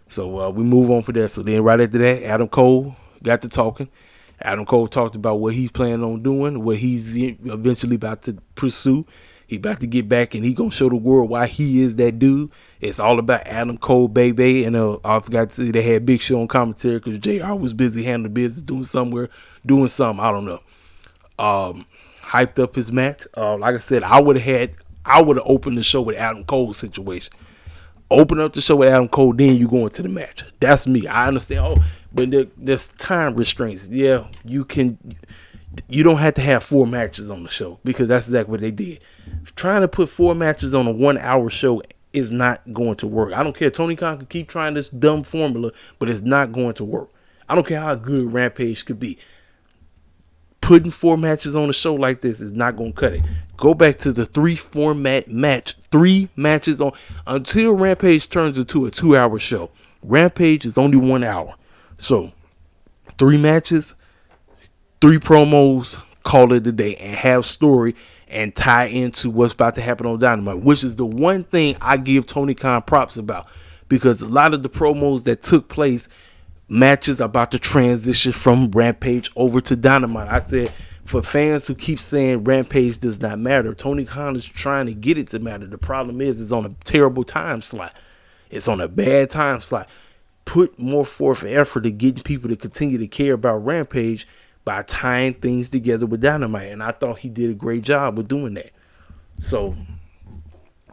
So we move on for that. So then right after that, Adam Cole got to talking. Adam Cole talked about what he's planning on doing, what he's eventually about to pursue. He about to get back and he gonna show the world why he is that dude. It's all about Adam Cole, baby. And I forgot to say they had Big Show on commentary because JR was busy handling business, doing something. I don't know. Hyped up his match. Like I said, I would have opened the show with Adam Cole's situation. Open up the show with Adam Cole, then you go into the match. That's me. I understand. But there's time restraints. Yeah, you don't have to have 4 matches on the show because that's exactly what they did. Trying to put 4 matches on a 1-hour show is not going to work. I don't care. Tony Khan can keep trying this dumb formula, but it's not going to work. I don't care how good Rampage could be. Putting 4 matches on a show like this is not going to cut it. Go back to the 3-format match. 3 matches on until Rampage turns into a 2-hour show. Rampage is only 1 hour. So 3 matches, 3 promos, call it a day, and have story and tie into what's about to happen on Dynamite, which is the one thing I give Tony Khan props about, because a lot of the promos that took place, matches about to transition from Rampage over to Dynamite. I said, for fans who keep saying Rampage does not matter, Tony Khan is trying to get it to matter. The problem is it's on a terrible time slot. It's on a bad time slot. Put more forth effort to getting people to continue to care about Rampage by tying things together with Dynamite. And I thought he did a great job with doing that. So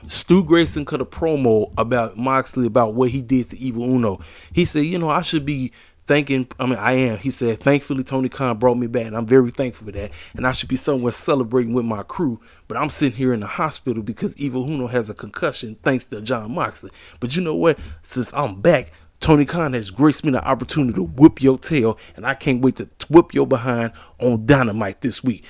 Stu Grayson cut a promo about Moxley, about what he did to Evil Uno. He said, I should be thanking, I am. He said, thankfully, Tony Khan brought me back, and I'm very thankful for that. And I should be somewhere celebrating with my crew. But I'm sitting here in the hospital because Evil Uno has a concussion thanks to John Moxley. But you know what? Since I'm back, Tony Khan has graced me the opportunity to whip your tail, and I can't wait to whip your behind on Dynamite this week.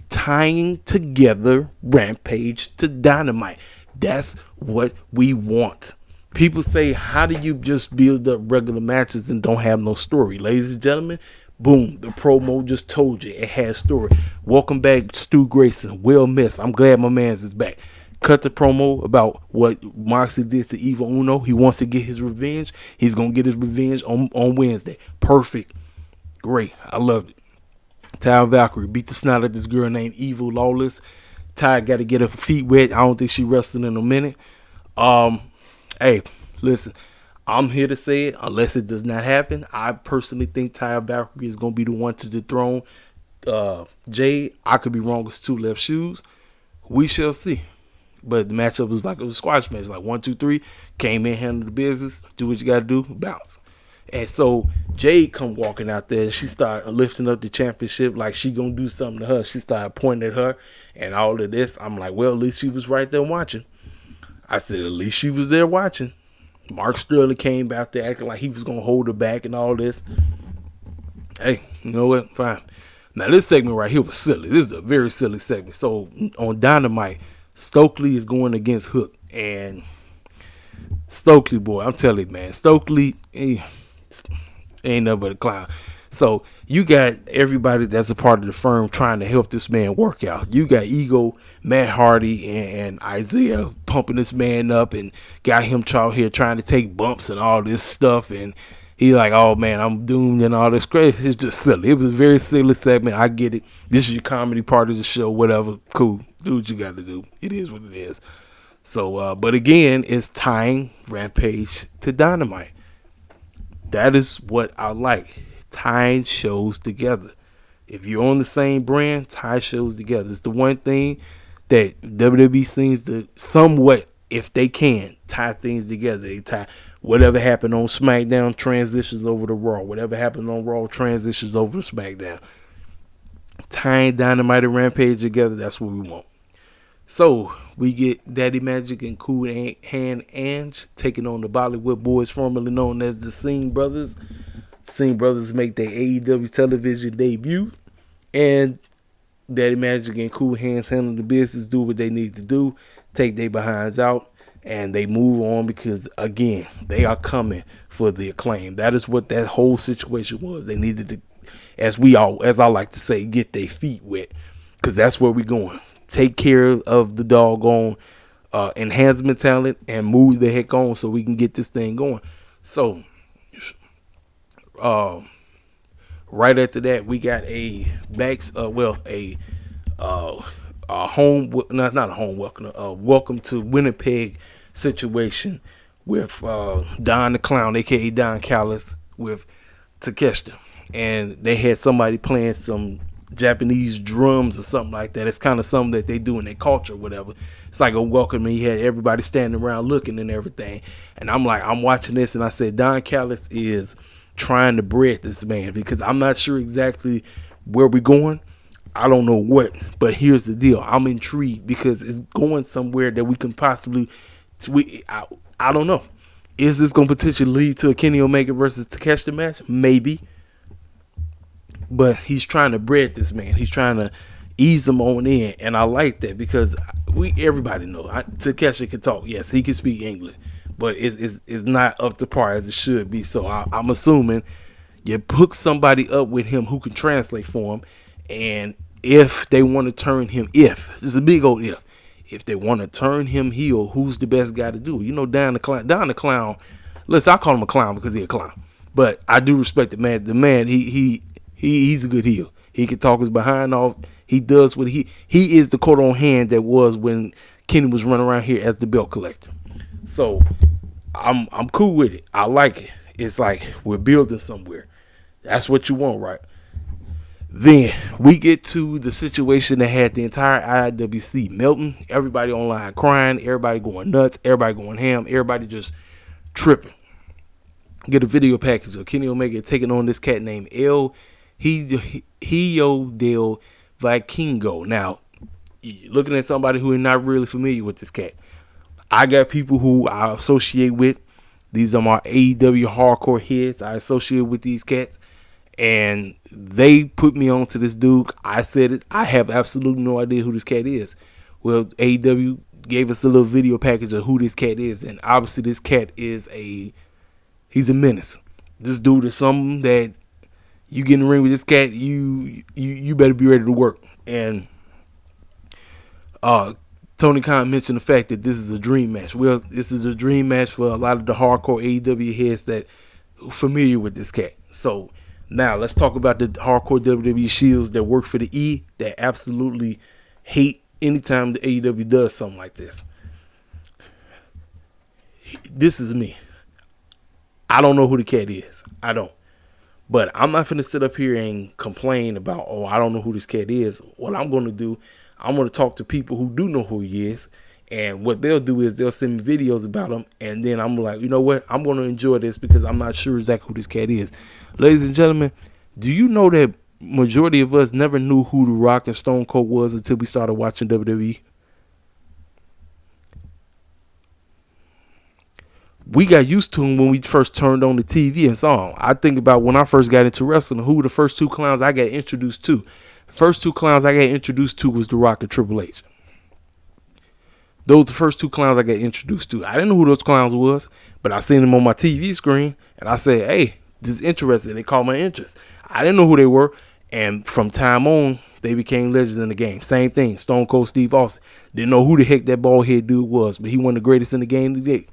Tying together Rampage to Dynamite. That's what we want. People say, how do you just build up regular matches and don't have no story? Ladies and gentlemen, boom, the promo just told you it has story. Welcome back, Stu Grayson. Well missed. I'm glad my man's is back. Cut the promo about what Moxley did to Evil Uno. He wants to get his revenge. He's going to get his revenge on Wednesday. Perfect. Great. I loved it. Ty Valkyrie beat the snot out of this girl named Evil Lawless. Ty got to get her feet wet. I don't think she wrestling in a minute. Hey, listen, I'm here to say it. Unless it does not happen, I personally think Ty Valkyrie is going to be the one to dethrone Jade. I could be wrong. It's 2 left shoes. We shall see. But the matchup was like a squash match, like 1, 2, 3. Came in, handle the business, do what you got to do, bounce. And so Jade come walking out there. She started lifting up the championship like she gonna do something to her. She started pointing at her and all of this. I'm like, well, at least she was right there watching. I said, at least she was there watching. Mark Sterling came back there acting like he was gonna hold her back and all this. Hey, you know what? Fine. Now this segment right here was silly. This is a very silly segment. So on Dynamite, Stokely is going against Hook, and Stokely, boy, I'm telling you, man, Stokely ain't nothing but a clown. So you got everybody that's a part of the firm trying to help this man work out. You got Ego, Matt Hardy, and Isaiah pumping this man up and got him out here trying to take bumps and all this stuff. And he like, oh man, I'm doomed and all this crazy. It's just silly. It was a very silly segment. I get it. This is your comedy part of the show. Whatever. Cool. Do what you got to do. It is what it is. So, but again, it's tying Rampage to Dynamite. That is what I like. Tying shows together. If you're on the same brand, tie shows together. It's the one thing that WWE seems to somewhat, if they can, tie things together. They tie whatever happened on SmackDown transitions over to Raw. Whatever happened on Raw transitions over to SmackDown. Tying Dynamite and Rampage together, that's what we want. So we get Daddy Magic and Cool Hand Ange taking on the Bollywood Boys, formerly known as the Singh Brothers. Singh Brothers make their AEW television debut, and Daddy Magic and Cool Hands handle the business, do what they need to do, take their behinds out, and they move on because, again, they are coming for the Acclaim. That is what that whole situation was. They needed to, as I like to say, get their feet wet, because that's where we're going. Take care of the doggone enhancement talent and move the heck on so we can get this thing going. So, right after that, we got a not a home welcome, welcome to Winnipeg situation with Don the Clown, aka Don Callis, with Takeshita, and they had somebody playing some Japanese drums or something like that. It's kind of something that they do in their culture, or whatever. It's like a welcome, and you had everybody standing around looking and everything. And I'm watching this, and I said, Don Callis is trying to bread this man, because I'm not sure exactly where we're going. I don't know what, but here's the deal. I'm intrigued because it's going somewhere that we can possibly, I don't know. Is this going to potentially lead to a Kenny Omega versus Takeshita match? Maybe. But he's trying to bread this man. He's trying to ease him on in. And I like that because everybody know Takeshita can talk. Yes, he can speak English. But it's not up to par as it should be. So I'm assuming you hook somebody up with him who can translate for him. And if they want to turn him, this is a big old if they want to turn him heel, who's the best guy to do it? You know, Don the Clown. Listen, I call him a clown because he's a clown. But I do respect the man. The man, he's a good heel. He can talk his behind off. He does what he is the coat on hand that was when Kenny was running around here as the belt collector. So I'm cool with it. I like it. It's like we're building somewhere. That's what you want, right? Then we get to the situation that had the entire IWC melting. Everybody online crying. Everybody going nuts. Everybody going ham. Everybody just tripping. Get a video package of Kenny Omega taking on this cat named Luchador Vikingo. Now, looking at somebody who is not really familiar with this cat, I got people who I associate with. These are my AEW hardcore heads. I associate with these cats. And they put me on to this dude. I said it. I have absolutely no idea who this cat is. Well, AEW gave us a little video package of who this cat is. And obviously this cat is he's a menace. This dude is something that you get in the ring with this cat, you better be ready to work. And Tony Khan mentioned the fact that this is a dream match. Well, this is a dream match for a lot of the hardcore AEW heads that are familiar with this cat. So now let's talk about the hardcore WWE shields that work for the E that absolutely hate anytime the AEW does something like this. This is me. I don't know who the cat is. I don't. But I'm not going to sit up here and complain about, I don't know who this cat is. What I'm going to do, I'm going to talk to people who do know who he is. And what they'll do is they'll send me videos about him. And then I'm like, you know what? I'm going to enjoy this because I'm not sure exactly who this cat is. Ladies and gentlemen, do you know that majority of us never knew who The Rock and Stone Cold was until we started watching WWE? We got used to him when we first turned on the TV and saw him. I think about when I first got into wrestling, who were the first two clowns I got introduced to? The first two clowns I got introduced to was The Rock and Triple H. Those the first two clowns I got introduced to. I didn't know who those clowns was, but I seen them on my TV screen, and I said, hey, this is interesting. They caught my interest. I didn't know who they were, and from time on, they became legends in the game. Same thing, Stone Cold Steve Austin. Didn't know who the heck that bald head dude was, but he one of the greatest in the game today.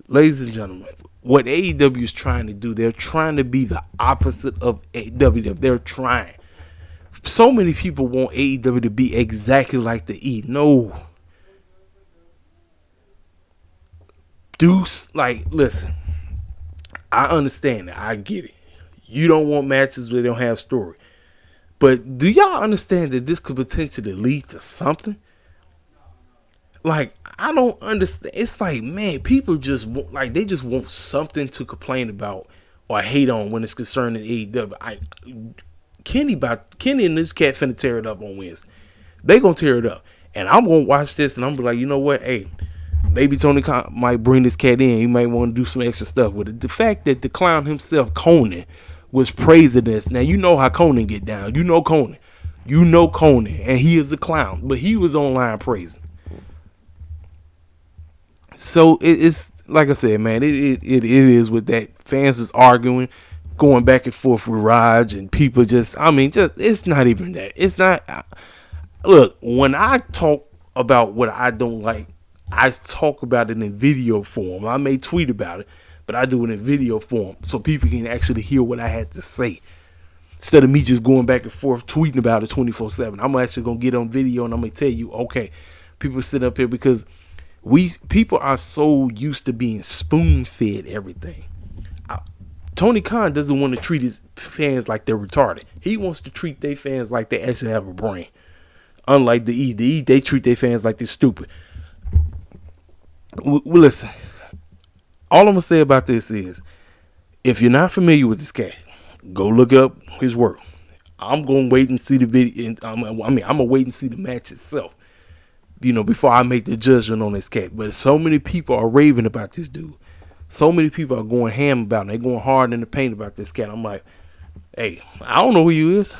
Ladies and gentlemen, what AEW is trying to do, they're trying to be the opposite of AEW. They're trying. So many people want AEW to be exactly like the E. No. Deuce, listen, I understand that. I get it. You don't want matches where they don't have story. But do y'all understand that this could potentially lead to something? I don't understand. It's like, man, people just want, they just want something to complain about or hate on when it's concerning AEW. Kenny and this cat finna tear it up on Wednesday. They gonna tear it up. And I'm gonna watch this and I'm gonna be like, you know what? Hey, maybe Tony Khan might bring this cat in. He might want to do some extra stuff with it. The fact that the clown himself, Conan, was praising this. Now, you know how Conan get down. You know Conan. And he is a clown. But he was online praising. So it's like I said, man, it is with that. Fans is arguing, going back and forth with Raj, and people it's not even that. It's not. Look, when I talk about what I don't like, I talk about it in video form. I may tweet about it, but I do it in video form so people can actually hear what I had to say. Instead of me just going back and forth tweeting about it 24/7, I'm actually gonna get on video and I'm gonna tell you, okay, people sit up here because people are so used to being spoon fed everything. Tony Khan doesn't want to treat his fans like they're retarded. He wants to treat their fans like they actually have a brain. Unlike the E, they treat their fans like they're stupid. Listen, all I'm gonna say about this is, if you're not familiar with this cat, go look up his work. I'm gonna wait and see the video. I'm gonna wait and see the match itself, before I make the judgment on this cat. But so many people are raving about this dude. So many people are going ham about him. They're going hard in the paint about this cat. I'm like, hey, I don't know who you is.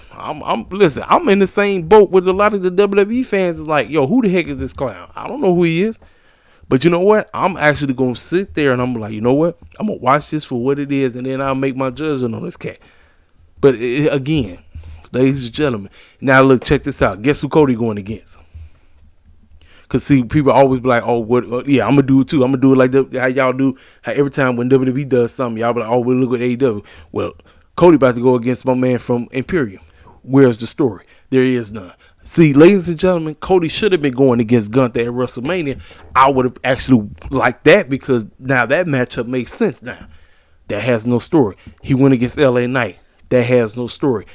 Listen, I'm in the same boat with a lot of the WWE fans. It's like, yo, who the heck is this clown? I don't know who he is. But you know what? I'm actually going to sit there and I'm like, you know what? I'm going to watch this for what it is, and then I'll make my judgment on this cat. But again, ladies and gentlemen, now look, check this out. Guess who Cody going against? Because, see, people always be like, oh, what? Yeah, I'm going to do it too. I'm going to do it like how y'all do. How every time when WWE does something, y'all be like, oh, we look at AEW. Well, Cody about to go against my man from Imperium. Where's the story? There is none. See, ladies and gentlemen, Cody should have been going against Gunther at WrestleMania. I would have actually liked that because now that matchup makes sense now. That has no story. He went against LA Knight. That has no story.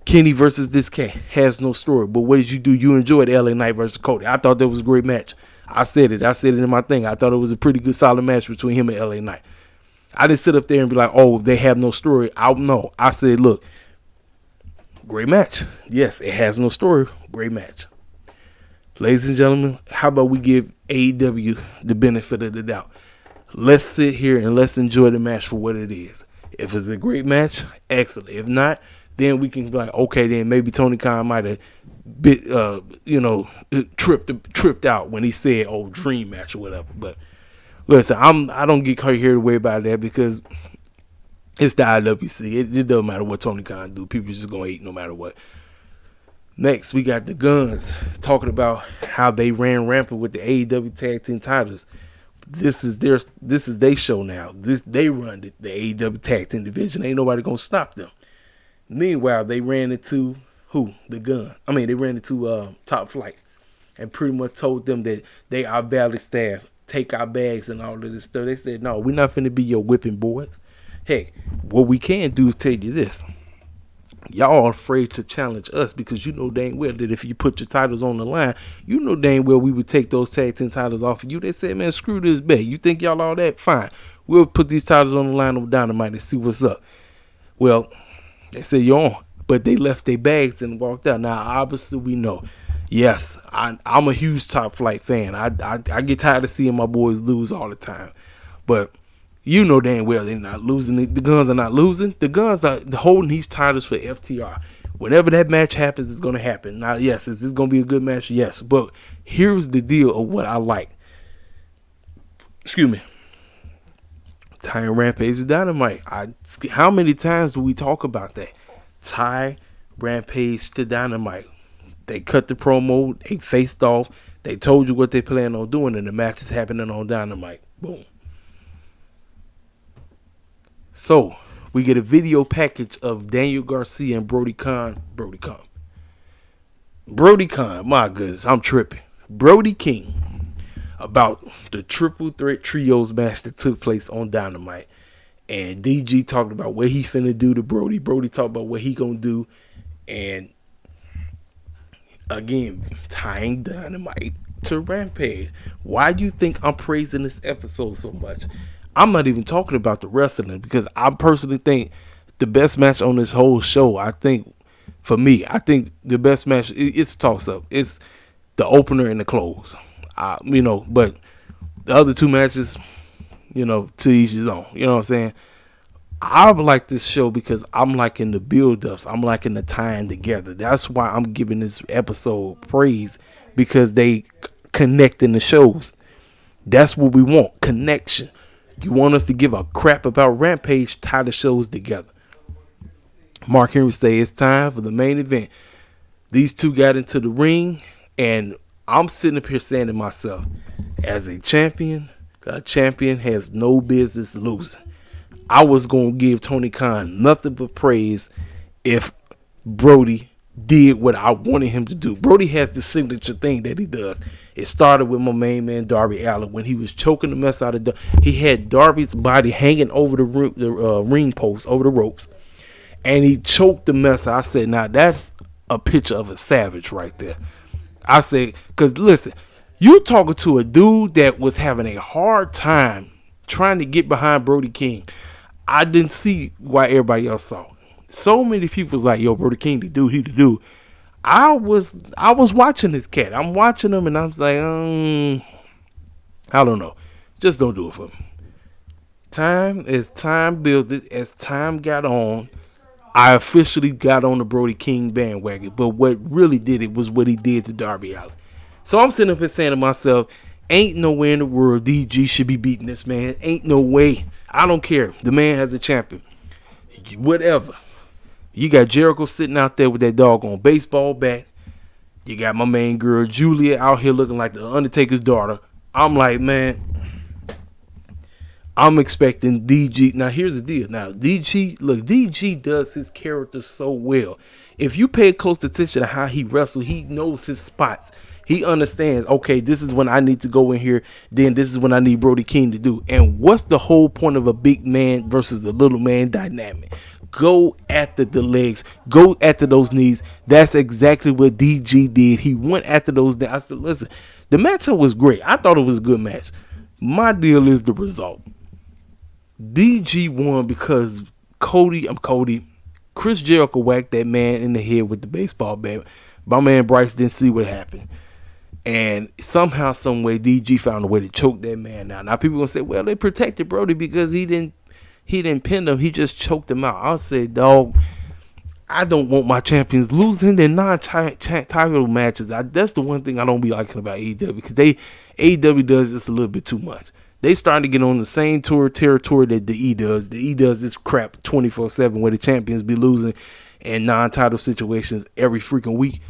Kenny versus this cat has no story. But what did you do? You enjoyed LA Knight versus Cody. I thought that was a great match. I said it in my thing. I thought it was a pretty good, solid match between him and LA Knight. I didn't sit up there and be like, oh, they have no story. I said, look, great match. Yes, it has no story. Great match. Ladies and gentlemen, how about we give AEW the benefit of the doubt? Let's sit here and let's enjoy the match for what it is. If it's a great match, excellent. If not, then we can be like, okay, then maybe Tony Khan might have tripped out when he said, oh, dream match or whatever. But listen, I don't get carried away about that because it's the IWC. It doesn't matter what Tony Khan do. People just gonna hate no matter what. Next, we got the Guns talking about how they ran rampant with the AEW tag team titles. This is their show now. They run the AEW tag team division. Ain't nobody gonna stop them. Meanwhile, they ran into who? The Gun. They ran into Top Flight and pretty much told them that they are valid staff. Take our bags and all of this stuff. They said, no, we're not finna be your whipping boys. Heck, what we can do is tell you this. Y'all are afraid to challenge us because you know dang well that if you put your titles on the line, you know dang well we would take those tag team titles off of you. They said, man, screw this bet. You think y'all all that? Fine. We'll put these titles on the line on Dynamite and see what's up. Well, they said you're on. But they left their bags and walked out. Now, obviously, we know. Yes, I'm a huge Top Flight fan. I get tired of seeing my boys lose all the time. But you know dang well they're not losing. The Guns are not losing. The Guns are holding these titles for FTR. Whenever that match happens, it's going to happen. Now, yes, is this going to be a good match? Yes. But here's the deal of what I like. Excuse me. Ty and Rampage to Dynamite. How many times do we talk about that? Ty, Rampage to Dynamite. They cut the promo. They faced off. They told you what they plan on doing, and the match is happening on Dynamite. Boom. So, we get a video package of Daniel Garcia and Brody Khan, my goodness, I'm tripping. Brody King, about the triple threat trios match that took place on Dynamite. And DG talked about what he finna do to Brody. Brody talked about what he gonna do. And again, tying Dynamite to Rampage. Why do you think I'm praising this episode so much? I'm not even talking about the wrestling because I personally think the best match on this whole show, for me, the best match, it's a toss-up. It's the opener and the close. But the other two matches, to each his own. You know what I'm saying? I like this show because I'm liking the build-ups. I'm liking the tying together. That's why I'm giving this episode praise because they connecting the shows. That's what we want, connection. You want us to give a crap about Rampage, tie the shows together. Mark Henry say it's time for the main event. These two got into the ring, and I'm sitting up here saying to myself, as a champion has no business losing. I was going to give Tony Khan nothing but praise if Brody did what I wanted him to do. Brody has the signature thing that he does. It started with my main man Darby Allin when he was choking the mess out of he had Darby's body hanging over the ring post, over the ropes, and he choked the mess out. I said, now that's a picture of a savage right there. I said, because listen, you talking to a dude that was having a hard time trying to get behind Brody King. I didn't see why everybody else saw. So many people was like, yo, Brody King, the dude. I was watching this cat. I'm watching him and I was like, I don't know. Just don't do it for me. As time built it, as time got on, I officially got on the Brody King bandwagon. But what really did it was what he did to Darby Allin. So I'm sitting up here saying to myself, ain't no way in the world DG should be beating this man. Ain't no way. I don't care. The man has a champion. Whatever. You got Jericho sitting out there with that doggone baseball bat. You got my main girl Julia out here looking like the Undertaker's daughter. I'm like, man, I'm expecting DG. Now, here's the deal. Now, DG does his character so well. If you pay close attention to how he wrestles, he knows his spots. He understands, okay, this is when I need to go in here. Then this is when I need Brody King to do. And what's the whole point of a big man versus a little man dynamic? Go after the legs. Go after those knees. That's exactly what DG did. He went after those. I said, listen, the matchup was great. I thought it was a good match. My deal is the result. DG won because Chris Jericho whacked that man in the head with the baseball bat. My man Bryce didn't see what happened. And somehow, some way, DG found a way to choke that man out. Now people gonna say, well, they protected Brody because he didn't pin him. He just choked him out. I'll say, dog, I don't want my champions losing in non-title matches. That's the one thing I don't be liking about AEW, because AEW does this a little bit too much. They starting to get on the same territory that the E does. The E does this crap 24/7 where the champions be losing in non-title situations every freaking week.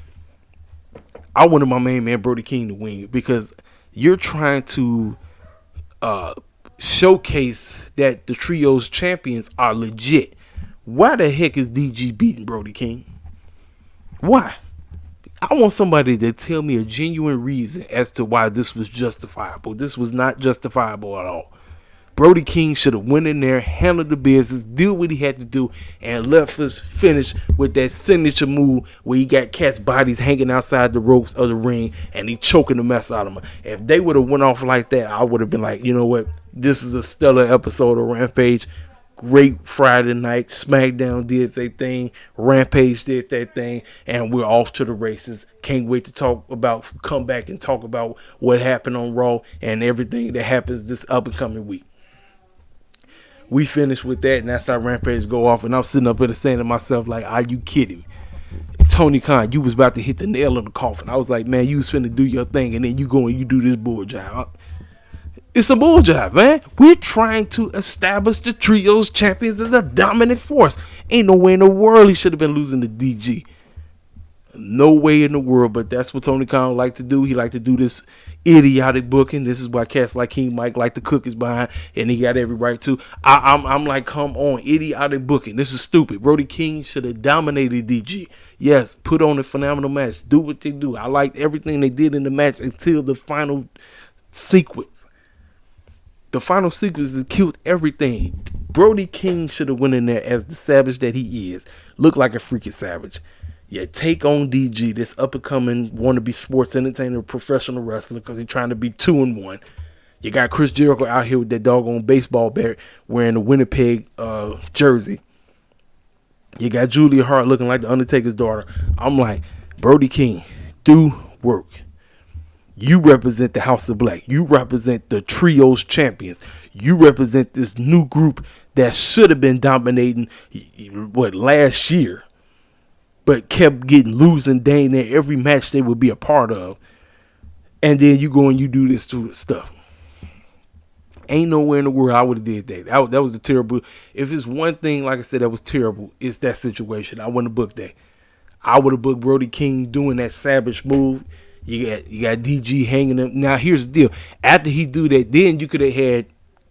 I wanted my main man Brody King to win because you're trying to showcase that the trio's champions are legit. Why the heck is DG beating Brody King? Why? I want somebody to tell me a genuine reason as to why this was justifiable. This was not justifiable at all. Brody King should have went in there, handled the business, did what he had to do, and left us finished with that signature move where he got cats' bodies hanging outside the ropes of the ring and he choking the mess out of them. If they would have went off like that, I would have been like, you know what? This is a stellar episode of Rampage. Great Friday night. Smackdown did their thing. Rampage did their thing. And we're off to the races. Can't wait to come back and talk about what happened on Raw and everything that happens this up and coming week. We finished with that, and that's how Rampage go off. And I'm sitting up there saying to myself, like, are you kidding me? Tony Khan, you was about to hit the nail in the coffin. I was like, man, you was finna do your thing, and then you go and you do this bull job. It's a bull job, man. We're trying to establish the trio's champions as a dominant force. Ain't no way in the world he should have been losing to DG. No way in the world, but that's what Tony Khan like to do. He like to do this idiotic booking. This is why cats like King Mike like to cook his behind, and he got every right to. I'm like, come on, idiotic booking. This is stupid. Brody King should have dominated DG. Yes, put on a phenomenal match. Do what they do. I liked everything they did in the match until the final sequence. The final sequence that killed everything. Brody King should have went in there as the savage that he is. Looked like a freaking savage. Yeah, take on DG, this up-and-coming wannabe sports entertainer, professional wrestler, because he's trying to be 2-1. You got Chris Jericho out here with that doggone baseball bat wearing the Winnipeg jersey. You got Julia Hart looking like the Undertaker's daughter. I'm like, Brody King, do work. You represent the House of Black. You represent the trio's champions. You represent this new group that should have been dominating, last year, but kept losing dang near every match they would be a part of. And then you go and you do this stuff. Ain't nowhere in the world I would have did that. That was a terrible. If it's one thing, like I said, that was terrible, it's that situation. I wouldn't have booked that. I would have booked Brody King doing that savage move. You got DG hanging him. Now here's the deal. After he do that, then you could have had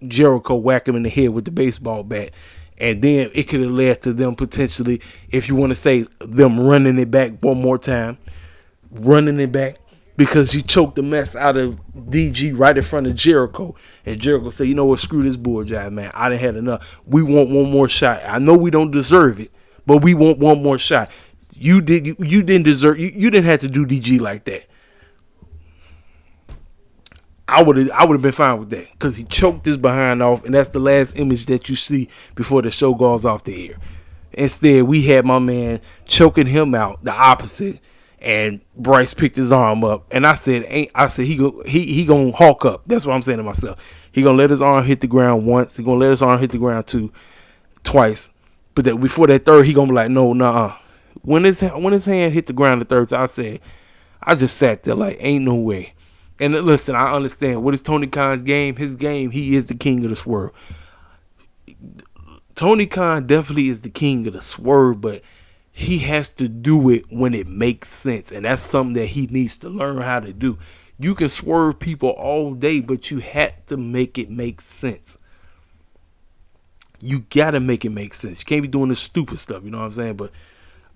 Jericho whack him in the head with the baseball bat. And then it could have led to them potentially, if you want to say, them running it back one more time, running it back, because he choked the mess out of DG right in front of Jericho. And Jericho said, you know what, screw this bull jive, man. I done had enough. We want one more shot. I know we don't deserve it, but we want one more shot. You didn't deserve, you didn't have to do DG like that. I would have been fine with that, because he choked his behind off, and that's the last image that you see before the show goes off the air. Instead, we had my man choking him out, the opposite, and Bryce picked his arm up, and I said he gonna hawk up. That's what I'm saying to myself. He gonna let his arm hit the ground once. He gonna let his arm hit the ground twice, but that before that third, he gonna be like, no, nah. When his hand hit the ground the third time, I just sat there like, ain't no way. And listen, I understand. What is Tony Khan's game? His game, he is the king of the swerve. Tony Khan definitely is the king of the swerve, but he has to do it when it makes sense. And that's something that he needs to learn how to do. You can swerve people all day, but you had to make it make sense. You got to make it make sense. You can't be doing this stupid stuff, you know what I'm saying? But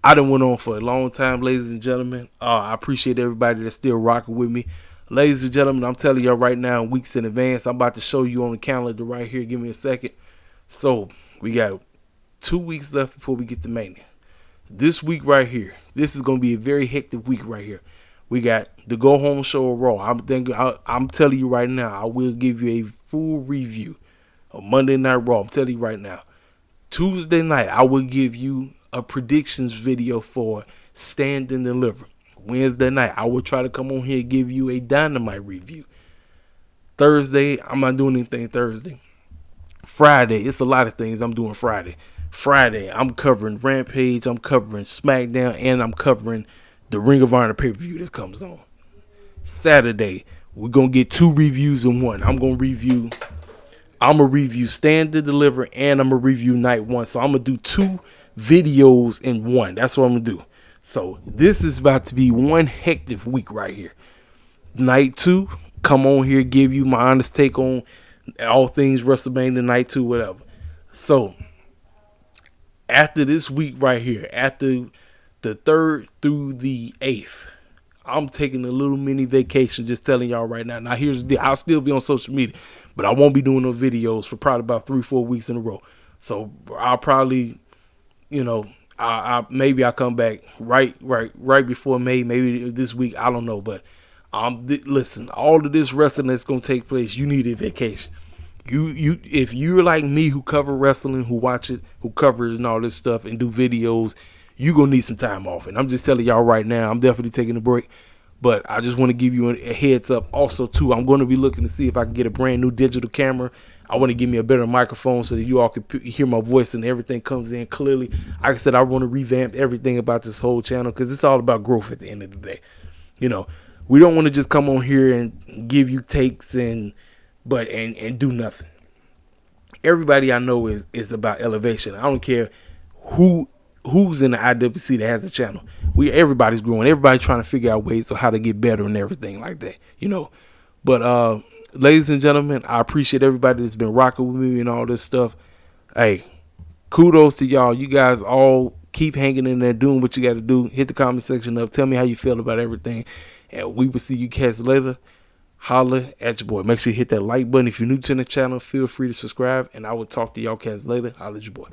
I done went on for a long time, ladies and gentlemen. I appreciate everybody that's still rocking with me. Ladies and gentlemen, I'm telling y'all right now, weeks in advance, I'm about to show you on the calendar right here. Give me a second. So, we got 2 weeks left before we get to Mania. This week right here, this is going to be a very hectic week right here. We got the Go Home Show of Raw. I'm telling you right now, I will give you a full review of Monday Night Raw. I'm telling you right now. Tuesday night, I will give you a predictions video for Stand and Deliver. Wednesday night, I will try to come on here and give you a Dynamite review. Thursday, I'm not doing anything Thursday. Friday, it's a lot of things I'm doing Friday. Friday, I'm covering Rampage, I'm covering Smackdown, and I'm covering the Ring of Honor pay-per-view that comes on. Saturday, we're going to get 2 reviews in one. I'm going to review Stand and Deliver, and I'm going to review Night 1. So I'm going to do 2 videos in one. That's what I'm going to do. So this is about to be one hectic week right here. Night 2, come on here, give you my honest take on all things WrestleMania Night 2, whatever. So after this week right here, after the 3rd through the 8th, I'm taking a little mini vacation, just telling y'all right now. Now here's the deal. I'll still be on social media, but I won't be doing no videos for probably about 3-4 weeks in a row. So I'll probably, maybe I'll come back right before May, maybe this week, I don't know. But listen, all of this wrestling that's gonna take place, you need a vacation. If you're like me, who cover wrestling, who watch it, who covers and all this stuff and do videos, you gonna need some time off. And I'm just telling y'all right now, I'm definitely taking a break. But I just want to give you a heads up. Also, too, I'm going to be looking to see if I can get a brand new digital camera. I want to give me a better microphone so that you all can hear my voice and everything comes in clearly. Like I said, I want to revamp everything about this whole channel, because it's all about growth at the end of the day. We don't want to just come on here and give you takes and do nothing. Everybody I know is about elevation. I don't care who's in the IWC that has a channel. Everybody's growing. Everybody's trying to figure out ways of how to get better and everything like that. But ladies and gentlemen, I appreciate everybody that's been rocking with me and all this stuff. Hey, kudos to y'all. You guys all keep hanging in there, doing what you got to do. Hit the comment section up. Tell me how you feel about everything. And we will see you cats later. Holla at your boy. Make sure you hit that like button. If you're new to the channel, feel free to subscribe. And I will talk to y'all cats later. Holla at your boy.